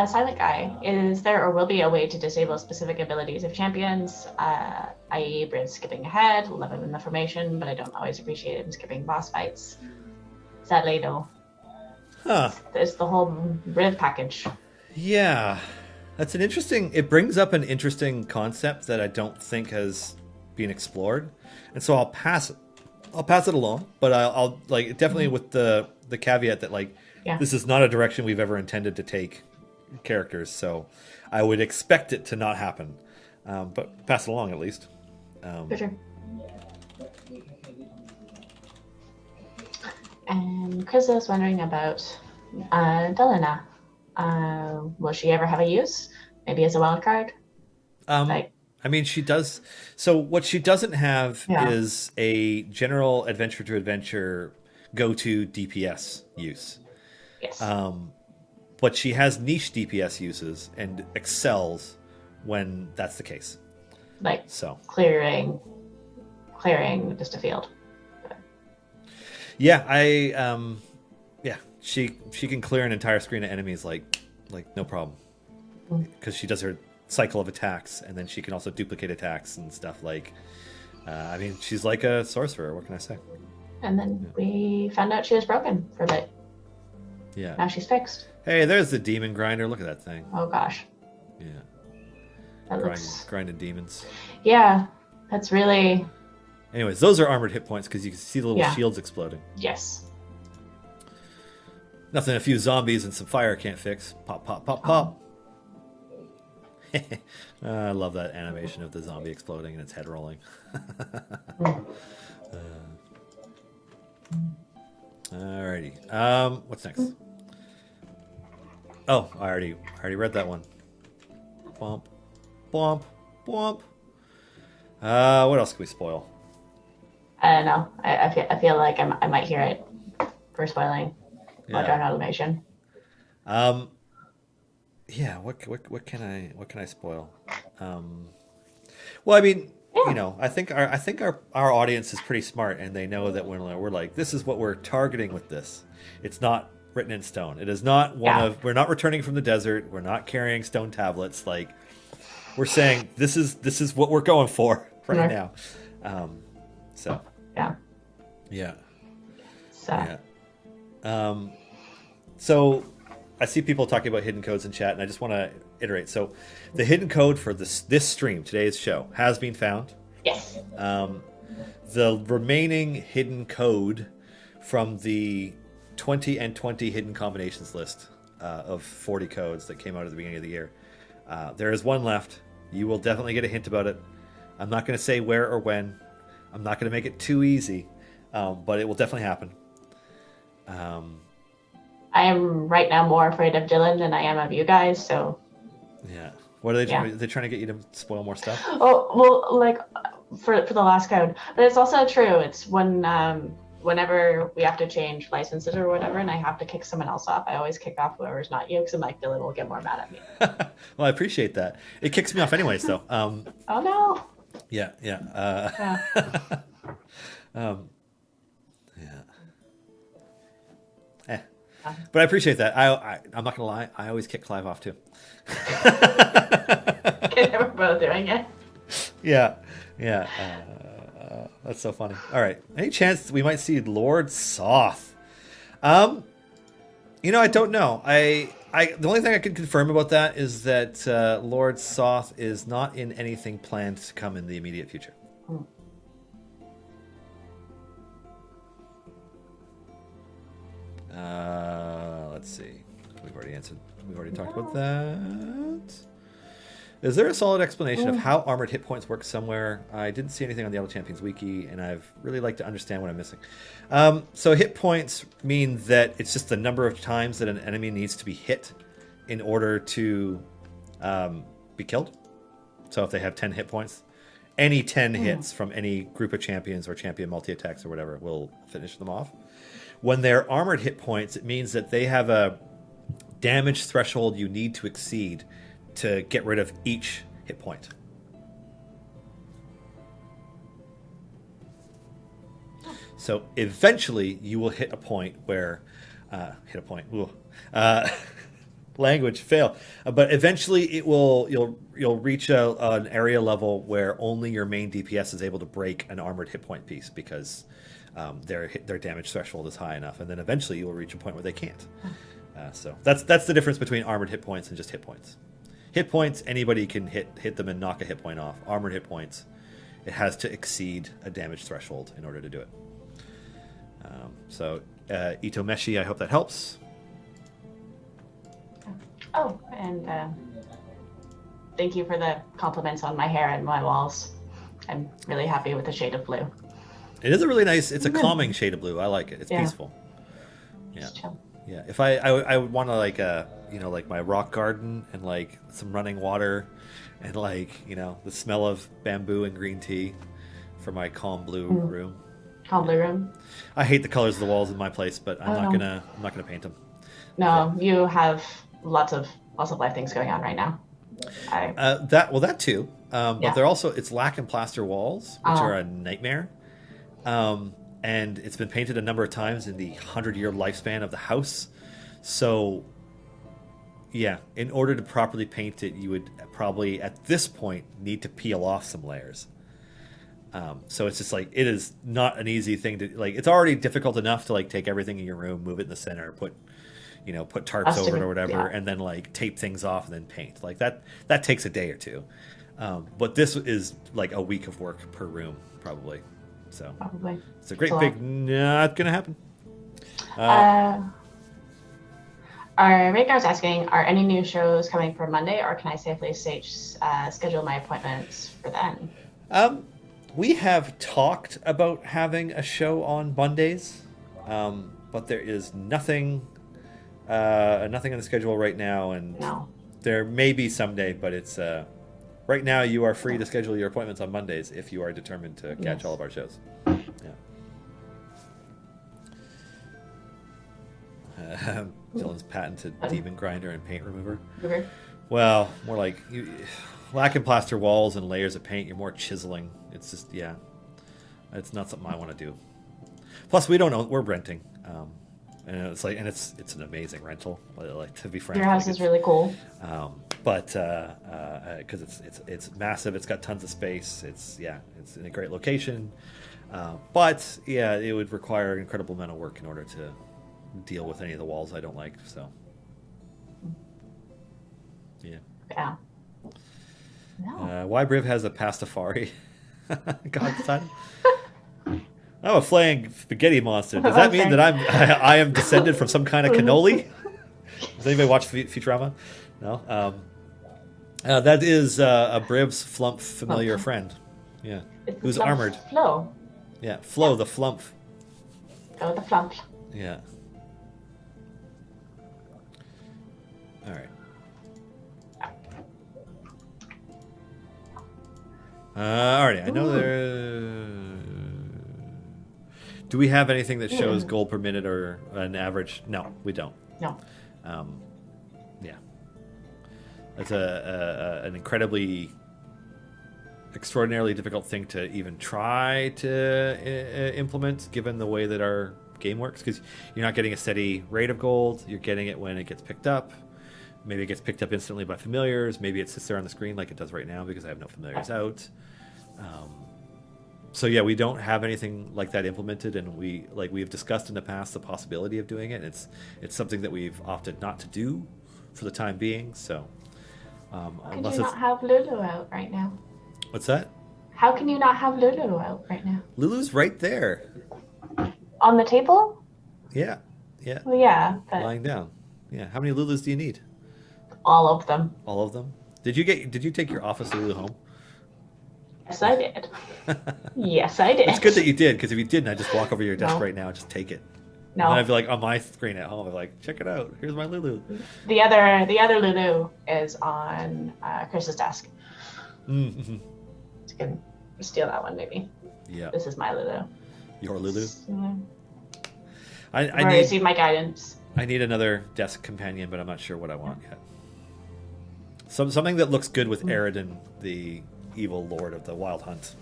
Silent Guy. Is there or will be a way to disable specific abilities of champions, i.e. Briv skipping ahead? Love him in the formation, but I don't always appreciate him skipping boss fights. Sadly, no. There's the whole Briv package. Yeah. It brings up an interesting concept that I don't think has been explored. And so I'll pass it along, but I'll like definitely with the caveat that this is not a direction we've ever intended to take characters, so I would expect it to not happen, but pass it along at least. For sure. And Chris is wondering about Delena. Will she ever have a use? Maybe as a wild card? I mean, she does. So what she doesn't have is a general adventure to adventure go-to DPS use. Yes. But she has niche DPS uses and excels when that's the case. Clearing just a field. Yeah, she can clear an entire screen of enemies like no problem, because she does her cycle of attacks, and then she can also duplicate attacks and stuff. I mean, she's like a sorcerer. What can I say? And then we found out she was broken for a bit. Yeah. Now she's fixed. Hey, there's the demon grinder. Look at that thing. Oh gosh. Yeah. Grinding demons. Yeah, that's really. Anyways, those are armored hit points because you can see the little shields exploding. Yes. Nothing a few zombies and some fire can't fix. Pop, pop, pop, pop. I love that animation of the zombie exploding and its head rolling. Alrighty. What's next? Oh, I already read that one. Bump, bump, bump. What else can we spoil? I don't know. I feel like I might hear it for spoiling. Modern automation. Yeah. What can I spoil? Well, I mean, I think our audience is pretty smart, and they know that when we're like, this is what we're targeting with this. It's not written in stone. It is not we're not returning from the desert. We're not carrying stone tablets. Like, we're saying this is what we're going for right now. So. Yeah. Yeah. So. Yeah. So I see people talking about hidden codes in chat, and I just want to iterate. So the hidden code for this stream, today's show, has been found. Yes. The remaining hidden code from the 20 and 20 hidden combinations list of 40 codes that came out at the beginning of the year. There is one left. You will definitely get a hint about it. I'm not going to say where or when. I'm not going to make it too easy, but it will definitely happen. I am right now more afraid of Dylan than I am of you guys, so. Yeah. What are they? Are they trying to get you to spoil more stuff? Oh, well, like for the last code, but it's also true. It's whenever we have to change licenses or whatever, and I have to kick someone else off, I always kick off whoever's not you, because I'm like, Dylan will get more mad at me. Well, I appreciate that. It kicks me off anyways, though. Oh no. Yeah. Um, yeah. But I appreciate that. I'm not gonna lie. I always kick Clive off too. We're both doing it. Yeah, yeah. That's so funny. All right. Any chance we might see Lord Soth? I don't know. The only thing I can confirm about that is that Lord Soth is not in anything planned to come in the immediate future. Let's see. We've already answered. We've already talked about that. Is there a solid explanation of how armored hit points work somewhere? I didn't see anything on the Elder Champions Wiki, and I've really like to understand what I'm missing. So hit points mean that it's just the number of times that an enemy needs to be hit in order to be killed. So if they have 10 hit points, any 10 hits from any group of champions or champion multi-attacks or whatever will finish them off. When they're armored hit points, it means that they have a damage threshold you need to exceed to get rid of each hit point. So eventually you will hit a point where language fail, but eventually you'll reach an area level where only your main DPS is able to break an armored hit point piece because their damage threshold is high enough, and then eventually you will reach a point where they can't. So that's the difference between armored hit points and just hit points. Hit points, anybody can hit them and knock a hit point off. Armored hit points, it has to exceed a damage threshold in order to do it. Itomeshi, I hope that helps. Oh, and thank you for the compliments on my hair and my walls. I'm really happy with the shade of blue. It is a really nice, it's a calming shade of blue. I like it. It's peaceful. Yeah. Just chill. Yeah. If I would want to like my rock garden and like some running water and the smell of bamboo and green tea for my calm blue room. Calm blue room. I hate the colors of the walls in my place, but I'm not gonna paint them. No, you have lots of life things going on right now. That too. But they're also it's lac and plaster walls, which are a nightmare. And it's been painted a number of times in the 100-year lifespan of the house. So, yeah, in order to properly paint it, you would probably, at this point, need to peel off some layers. So it's just it is not an easy thing to, it's already difficult enough to, take everything in your room, move it in the center, put tarps over it or whatever, and then, tape things off and then paint. That takes a day or two. But this is, a week of work per room, probably. So probably. It's a great big not gonna happen. Raygar's asking, are any new shows coming for Monday, or can I safely schedule my appointments for then? We have talked about having a show on Mondays, but there is nothing on the schedule right now, and there may be someday, but it's right now, you are free to schedule your appointments on Mondays if you are determined to catch all of our shows. Yeah. Dylan's patented demon grinder and paint remover. Okay. Well, more like lac and plaster walls and layers of paint. You're more chiseling. It's just it's not something I want to do. Plus, we don't own. We're renting. And it's it's an amazing rental. To be frank, your house is really cool. But because it's massive, it's got tons of space. It's in a great location. But it would require an incredible amount of work in order to deal with any of the walls I don't like. So Yeah. No. Why Briv has a pastafari? God's son. I'm a flaying spaghetti monster. Does that mean that I am descended from some kind of cannoli? Does anybody watch Futurama? No. That is a Briv's flump familiar friend. Yeah. Who's armored. Flo. Yeah, Flo the flump. Oh, the flump. Yeah. All right. Alrighty, I know there. Do we have anything that shows gold per minute or an average? No, we don't. No. Yeah. That's an incredibly extraordinarily difficult thing to even try to implement, given the way that our game works, because you're not getting a steady rate of gold. You're getting it when it gets picked up. Maybe it gets picked up instantly by familiars. Maybe it sits there on the screen like it does right now because I have no familiars out. So yeah, we don't have anything like that implemented, and we've discussed in the past the possibility of doing it. It's something that we've opted not to do for the time being. So Could you not have Lulu out right now? What's that? How can you not have Lulu out right now? Lulu's right there. On the table? Yeah. Yeah. Well, yeah. But... lying down. Yeah. How many Lulus do you need? All of them. All of them? Did you take your office Lulu home? Yes, I did. Yes, I did. It's good that you did, because if you didn't, I'd just walk over to your desk right now and just take it. No. And I'd be like, on my screen at home, I'd be like, check it out. Here's my Lulu. The other Lulu is on Chris's desk. Mm-hmm. You can steal that one, maybe. Yeah. This is my Lulu. Your Lulu? I received my guidance. I need another desk companion, but I'm not sure what I want yet. Something that looks good with Aridin, the evil lord of the Wild Hunt.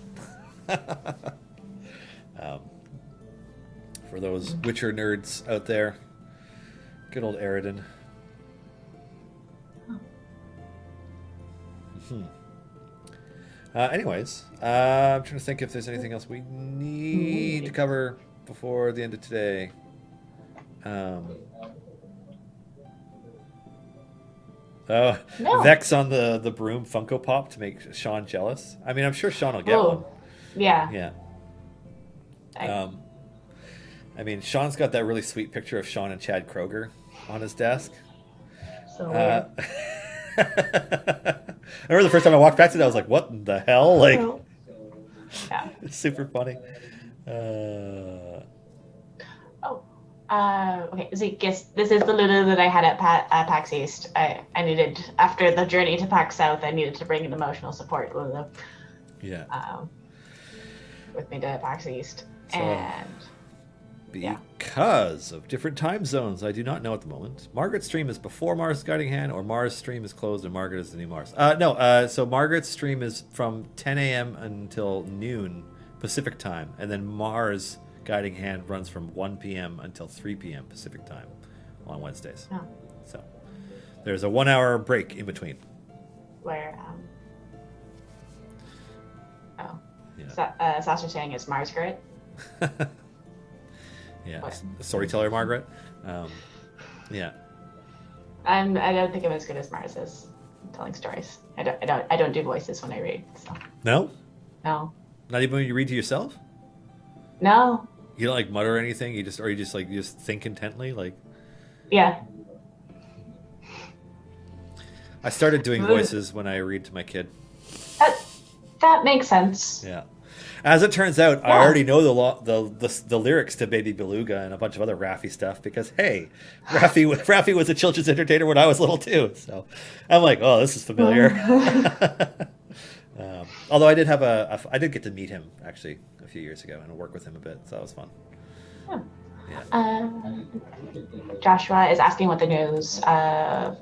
For those Witcher nerds out there, good old Aridin. Anyways, I'm trying to think if there's anything else we need to cover before the end of today. No. Vex on the broom Funko Pop to make Sean jealous. I mean, I'm sure Sean will get one. Yeah. Yeah. I mean, Sean's got that really sweet picture of Sean and Chad Kroger on his desk. So weird. I remember the first time I walked past it, I was like, what in the hell? Like, yeah. It's super funny. Okay, Zeke, yes, this is the Lulu that I had at PAX East. I needed, after the journey to PAX South, I needed to bring an emotional support Lulu. Yeah. With me to PAX East. So, and because of different time zones, I do not know at the moment. Margaret's stream is before Mars' Guiding Hand, or Mars' stream is closed and Margaret is the new Mars. So Margaret's stream is from 10 a.m. until noon Pacific time, and then Mars' Guiding Hand runs from 1 p.m. until 3 p.m. Pacific time on Wednesdays. Oh. So there's a 1 hour break in between. Where, Sasha saying it's Margaret. Yeah, storyteller Margaret. Yeah. I don't think I'm as good as Mars is telling stories. I don't do voices when I read. So. No. No. Not even when you read to yourself. No. You don't like mutter anything. You just think intently, like. Yeah. I started doing voices when I read to my kid. That makes sense. Yeah. As it turns out, I already know the lyrics to Baby Beluga and a bunch of other Raffi stuff because, hey, Raffi was a children's entertainer when I was little too. So I'm like, oh, this is familiar. Although I did have I did get to meet him actually a few years ago and work with him a bit, so that was fun. Yeah. Yeah. Joshua is asking what the news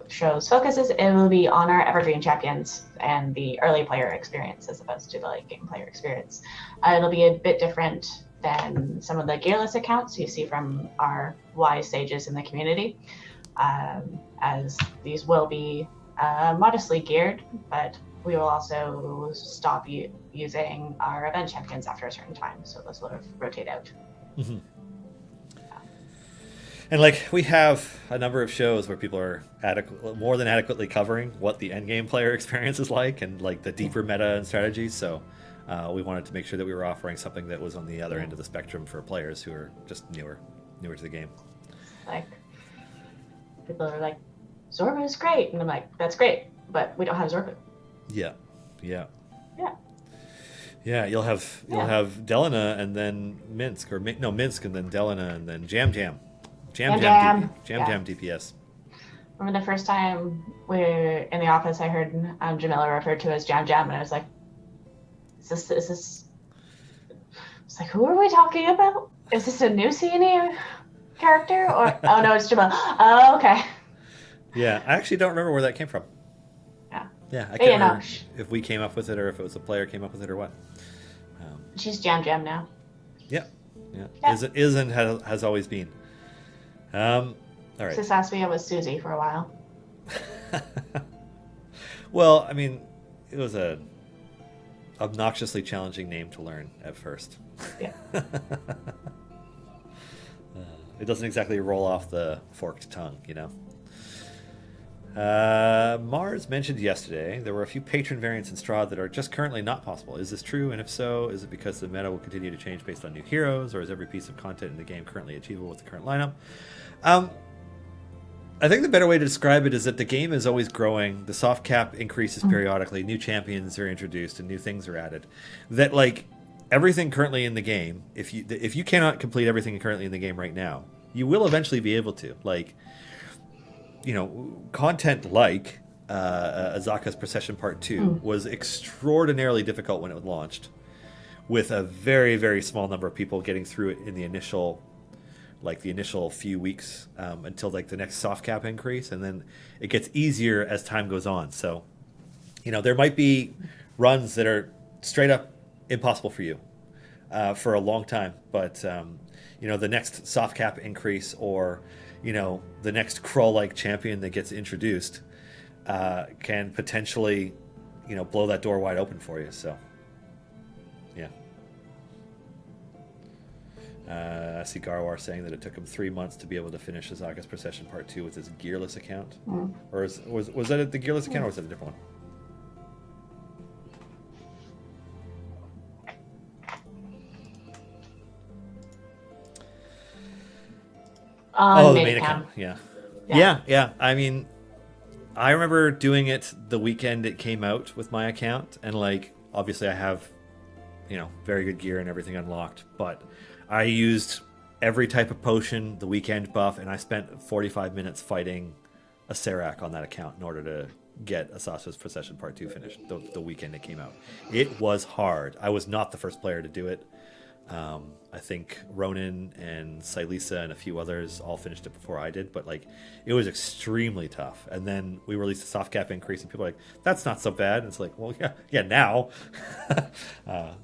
show's focus is. It will be on our Evergreen champions and the early player experience as opposed to the late game player experience. It'll be a bit different than some of the gearless accounts you see from our wise sages in the community, as these will be modestly geared, but we will also stop using our event champions after a certain time, so they'll sort of rotate out. Mm-hmm. And like we have a number of shows where people are more than adequately covering what the endgame player experience is like and like the deeper meta and strategies. So we wanted to make sure that we were offering something that was on the other end of the spectrum for players who are just newer to the game. Like people are like, Zorba is great, and I'm like, that's great, but we don't have Zorba. Yeah. You'll have Delina and then Minsk, or Minsk and then Delina and then Jam DPS. Remember the first time we were in the office, I heard Jamila referred to as Jam, and I was like, is this? It's like, who are we talking about? Is this a new CNE character? Or oh no, it's Jamila. Oh, okay. Yeah, I actually don't remember where that came from. Yeah. Yeah, I But, can't remember if we came up with it or if it was a player came up with it or what. She's Jam now. Yeah. Is and has always been. All right. Sasasvia was Susie for a while. Well, I mean, it was a obnoxiously challenging name to learn at first. Yeah. It doesn't exactly roll off the forked tongue, you know. Mars mentioned yesterday there were a few patron variants in Strahd that are just currently not possible. Is this true? And if so, is it because the meta will continue to change based on new heroes, or is every piece of content in the game currently achievable with the current lineup? I think the better way to describe it is that the game is always growing. The soft cap increases periodically. New champions are introduced and new things are added. That, like, everything currently in the game, if you cannot complete everything currently in the game right now, you will eventually be able to. Like, you know, content like Azaka's Procession Part 2 was extraordinarily difficult when it was launched, with a very, very small number of people getting through it in the initial few weeks until like the next soft cap increase, and then it gets easier as time goes on. So, you know, there might be runs that are straight up impossible for you for a long time, but you know, the next soft cap increase, or you know, the next crawl-like champion that gets introduced can potentially, you know, blow that door wide open for you. So, yeah. I see Garwar saying that it took him 3 months to be able to finish Azaka's Procession Part 2 with his gearless account. Or was that the gearless account, or was that a different one? The main account. Yeah. I mean, I remember doing it the weekend it came out with my account, and like, obviously I have, you know, very good gear and everything unlocked, but I used every type of potion, the weekend buff, and I spent 45 minutes fighting a Serac on that account in order to get Azaka's Procession Part 2 finished the weekend it came out. It was hard. I was not the first player to do it. I think Ronan and Silisa and a few others all finished it before I did, but like, it was extremely tough. And then we released a soft cap increase, and people are like, that's not so bad. And it's like, well, yeah, now.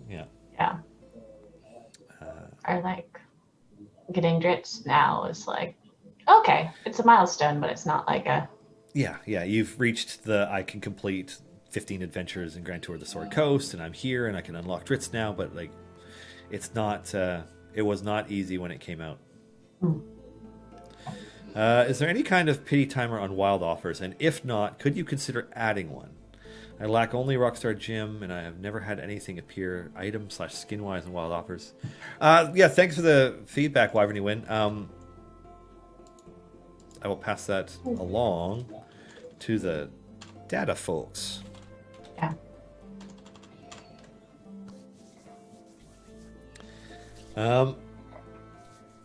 Yeah. Or like getting Drits now is like, okay, it's a milestone, but it's not like a... Yeah, you've reached the, I can complete 15 adventures in Grand Tour of the Sword Coast, and I'm here, and I can unlock Drits now, but like, it's not, it was not easy when it came out. Is there any kind of pity timer on wild offers? And if not, could you consider adding one? I lack only Rockstar Gym, and I have never had anything appear item/skin-wise in wild offers. Yeah, thanks for the feedback, Wyverny Win. I will pass that along to the data folks. Yeah.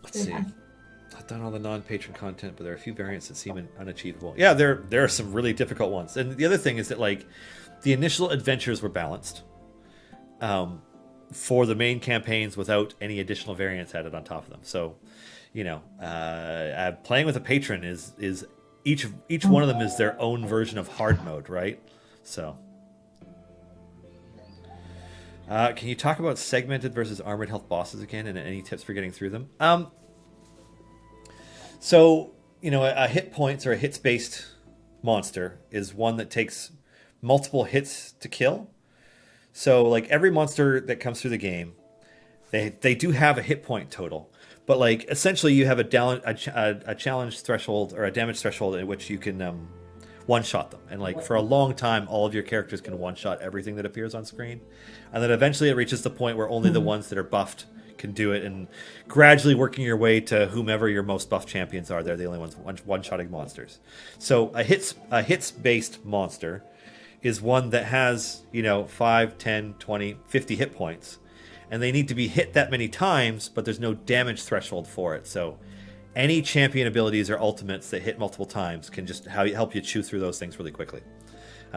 Let's see. I've done all the non-patron content, but there are a few variants that seem unachievable. Yeah, there are some really difficult ones. And the other thing is that, like, the initial adventures were balanced for the main campaigns without any additional variants added on top of them. So, you know, playing with a patron is each one of them is their own version of hard mode, right? So, can you talk about segmented versus armored health bosses again, and any tips for getting through them? So, you know, a hit points or a hits-based monster is one that takes multiple hits to kill. So, like, every monster that comes through the game, they do have a hit point total. But, like, essentially you have a challenge threshold or a damage threshold at which you can one-shot them. And, like, for a long time, all of your characters can one-shot everything that appears on screen. And then eventually it reaches the point where only the ones that are buffed can do it, and gradually working your way to whomever your most buff champions are. They're the only ones one-shotting monsters. So a hits-based monster is one that has, you know, 5, 10, 20, 50 hit points, and they need to be hit that many times, but there's no damage threshold for it. So any champion abilities or ultimates that hit multiple times can just help you chew through those things really quickly.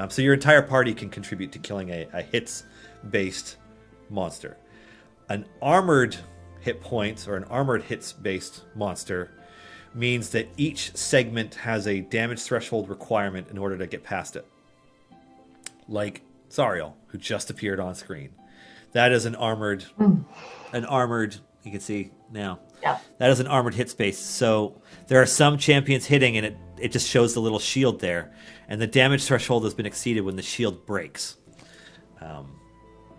So your entire party can contribute to killing a hits-based monster. An armored hit points or an armored hits-based monster means that each segment has a damage threshold requirement in order to get past it. like Zariel, who just appeared on screen. That is an armored, you can see now. Yeah. That is an armored hit space. So there are some champions hitting, and it just shows the little shield there. And the damage threshold has been exceeded when the shield breaks.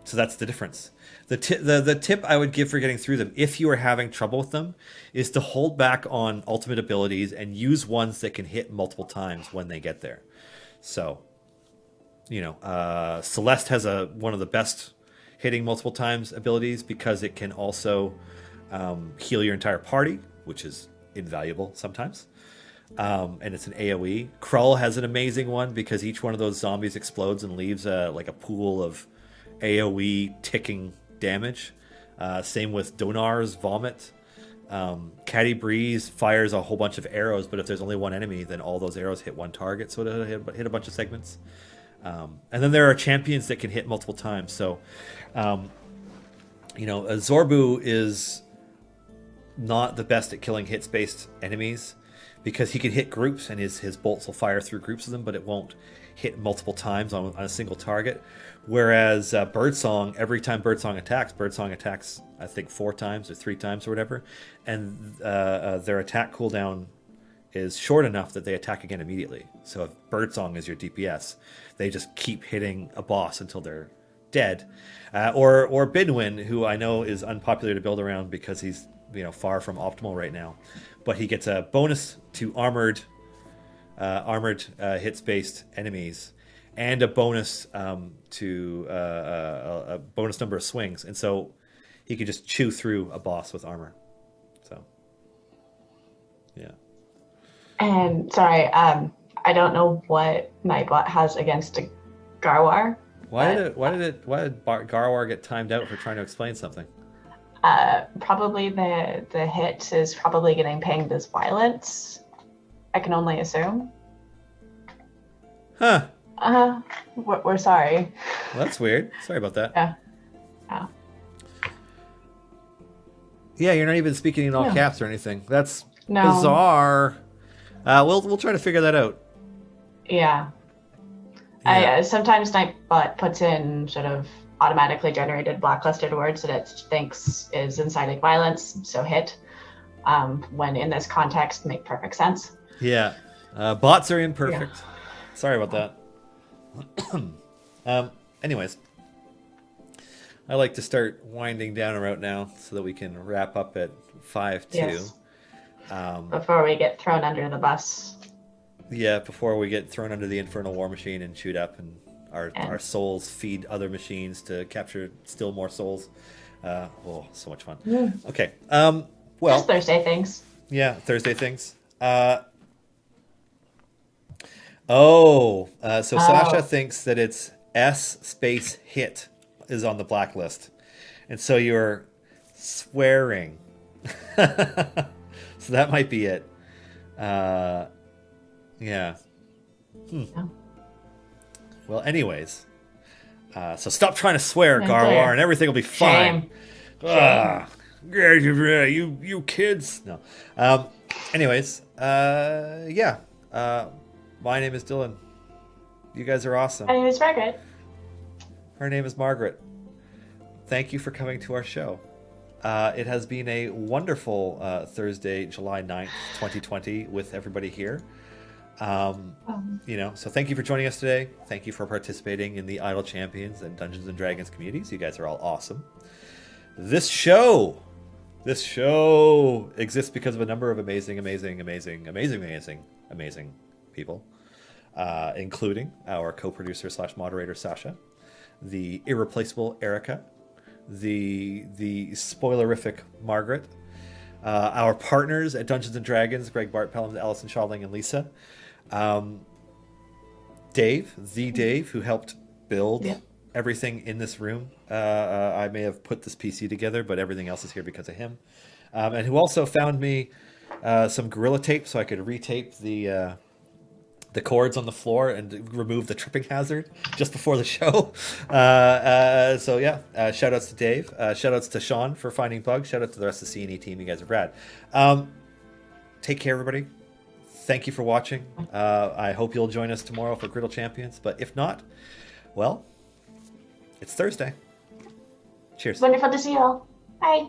So that's the difference. The tip I would give for getting through them, if you are having trouble with them, is to hold back on ultimate abilities and use ones that can hit multiple times when they get there. So, Celeste has one of the best hitting multiple times abilities because it can also heal your entire party, which is invaluable sometimes. And it's an AoE. Krull has an amazing one because each one of those zombies explodes and leaves a pool of AoE ticking damage. Same with Donar's Vomit. Caddy Breeze fires a whole bunch of arrows, but if there's only one enemy, then all those arrows hit one target, so it'll hit a bunch of segments. And then there are champions that can hit multiple times. So, Zorbu is not the best at killing hit-based enemies because he can hit groups and his bolts will fire through groups of them, but it won't hit multiple times on a single target. Whereas Birdsong, every time Birdsong attacks, I think 4 times or 3 times or whatever, and their attack cooldown is short enough that they attack again immediately. So if Birdsong is your DPS, they just keep hitting a boss until they're dead. Or Bidwin, who I know is unpopular to build around because he's far from optimal right now, but he gets a bonus to armored hits-based enemies and a bonus to a bonus number of swings, and so he can just chew through a boss with armor. So, yeah. And sorry, I don't know what Nightbot has against Garwar. Why did Garwar get timed out for trying to explain something? Probably the hit is probably getting pinged as violence. I can only assume. Huh. We're sorry. Well, that's weird. Sorry about that. Yeah. Oh. Yeah, you're not even speaking in all caps or anything. That's No. bizarre. We'll try to figure that out. Yeah. Sometimes Nightbot puts in sort of automatically generated blacklisted words that it thinks is inciting violence, so hit, when in this context make perfect sense. Yeah. Bots are imperfect. Yeah. Sorry about that. Anyways, I like to start winding down about now so that we can wrap up at 5-2. Yes. Before we get thrown under the bus. Yeah, before we get thrown under the infernal war machine and shoot up and our souls feed other machines to capture still more souls. So much fun. Yeah. Okay. Well, just Thursday things. Yeah, Thursday things. Sasha thinks that it's S space hit is on the blacklist. And so you're swearing. So that might be it. Yeah. Yeah. Well, anyways. So stop trying to swear, Garwar, and everything will be fine. Shame. You kids. No. Anyways, yeah. My name is Dylan. You guys are awesome. My name is Margaret. Her name is Margaret. Thank you for coming to our show. It has been a wonderful Thursday, July 9th, 2020 with everybody here. So thank you for joining us today. Thank you for participating in the Idle Champions and Dungeons and Dragons communities. You guys are all awesome. This show exists because of a number of amazing people, including our co-producer / moderator Sasha, the irreplaceable Erica, the spoilerific Margaret, our partners at Dungeons and Dragons, Greg Bart, Pelham, Allison Shawling, and Lisa, Dave, who helped build everything in this room. I may have put this PC together, but everything else is here because of him, and who also found me some Gorilla Tape so I could retape the cords on the floor and remove the tripping hazard just before the show. Shout outs to Dave. Shout outs to Sean for finding bugs. Shout out to the rest of the C&E team. You guys are rad. Take care, everybody. Thank you for watching. I hope you'll join us tomorrow for Griddle Champions. But if not, Well, it's Thursday. Cheers. Wonderful to see you all. Bye.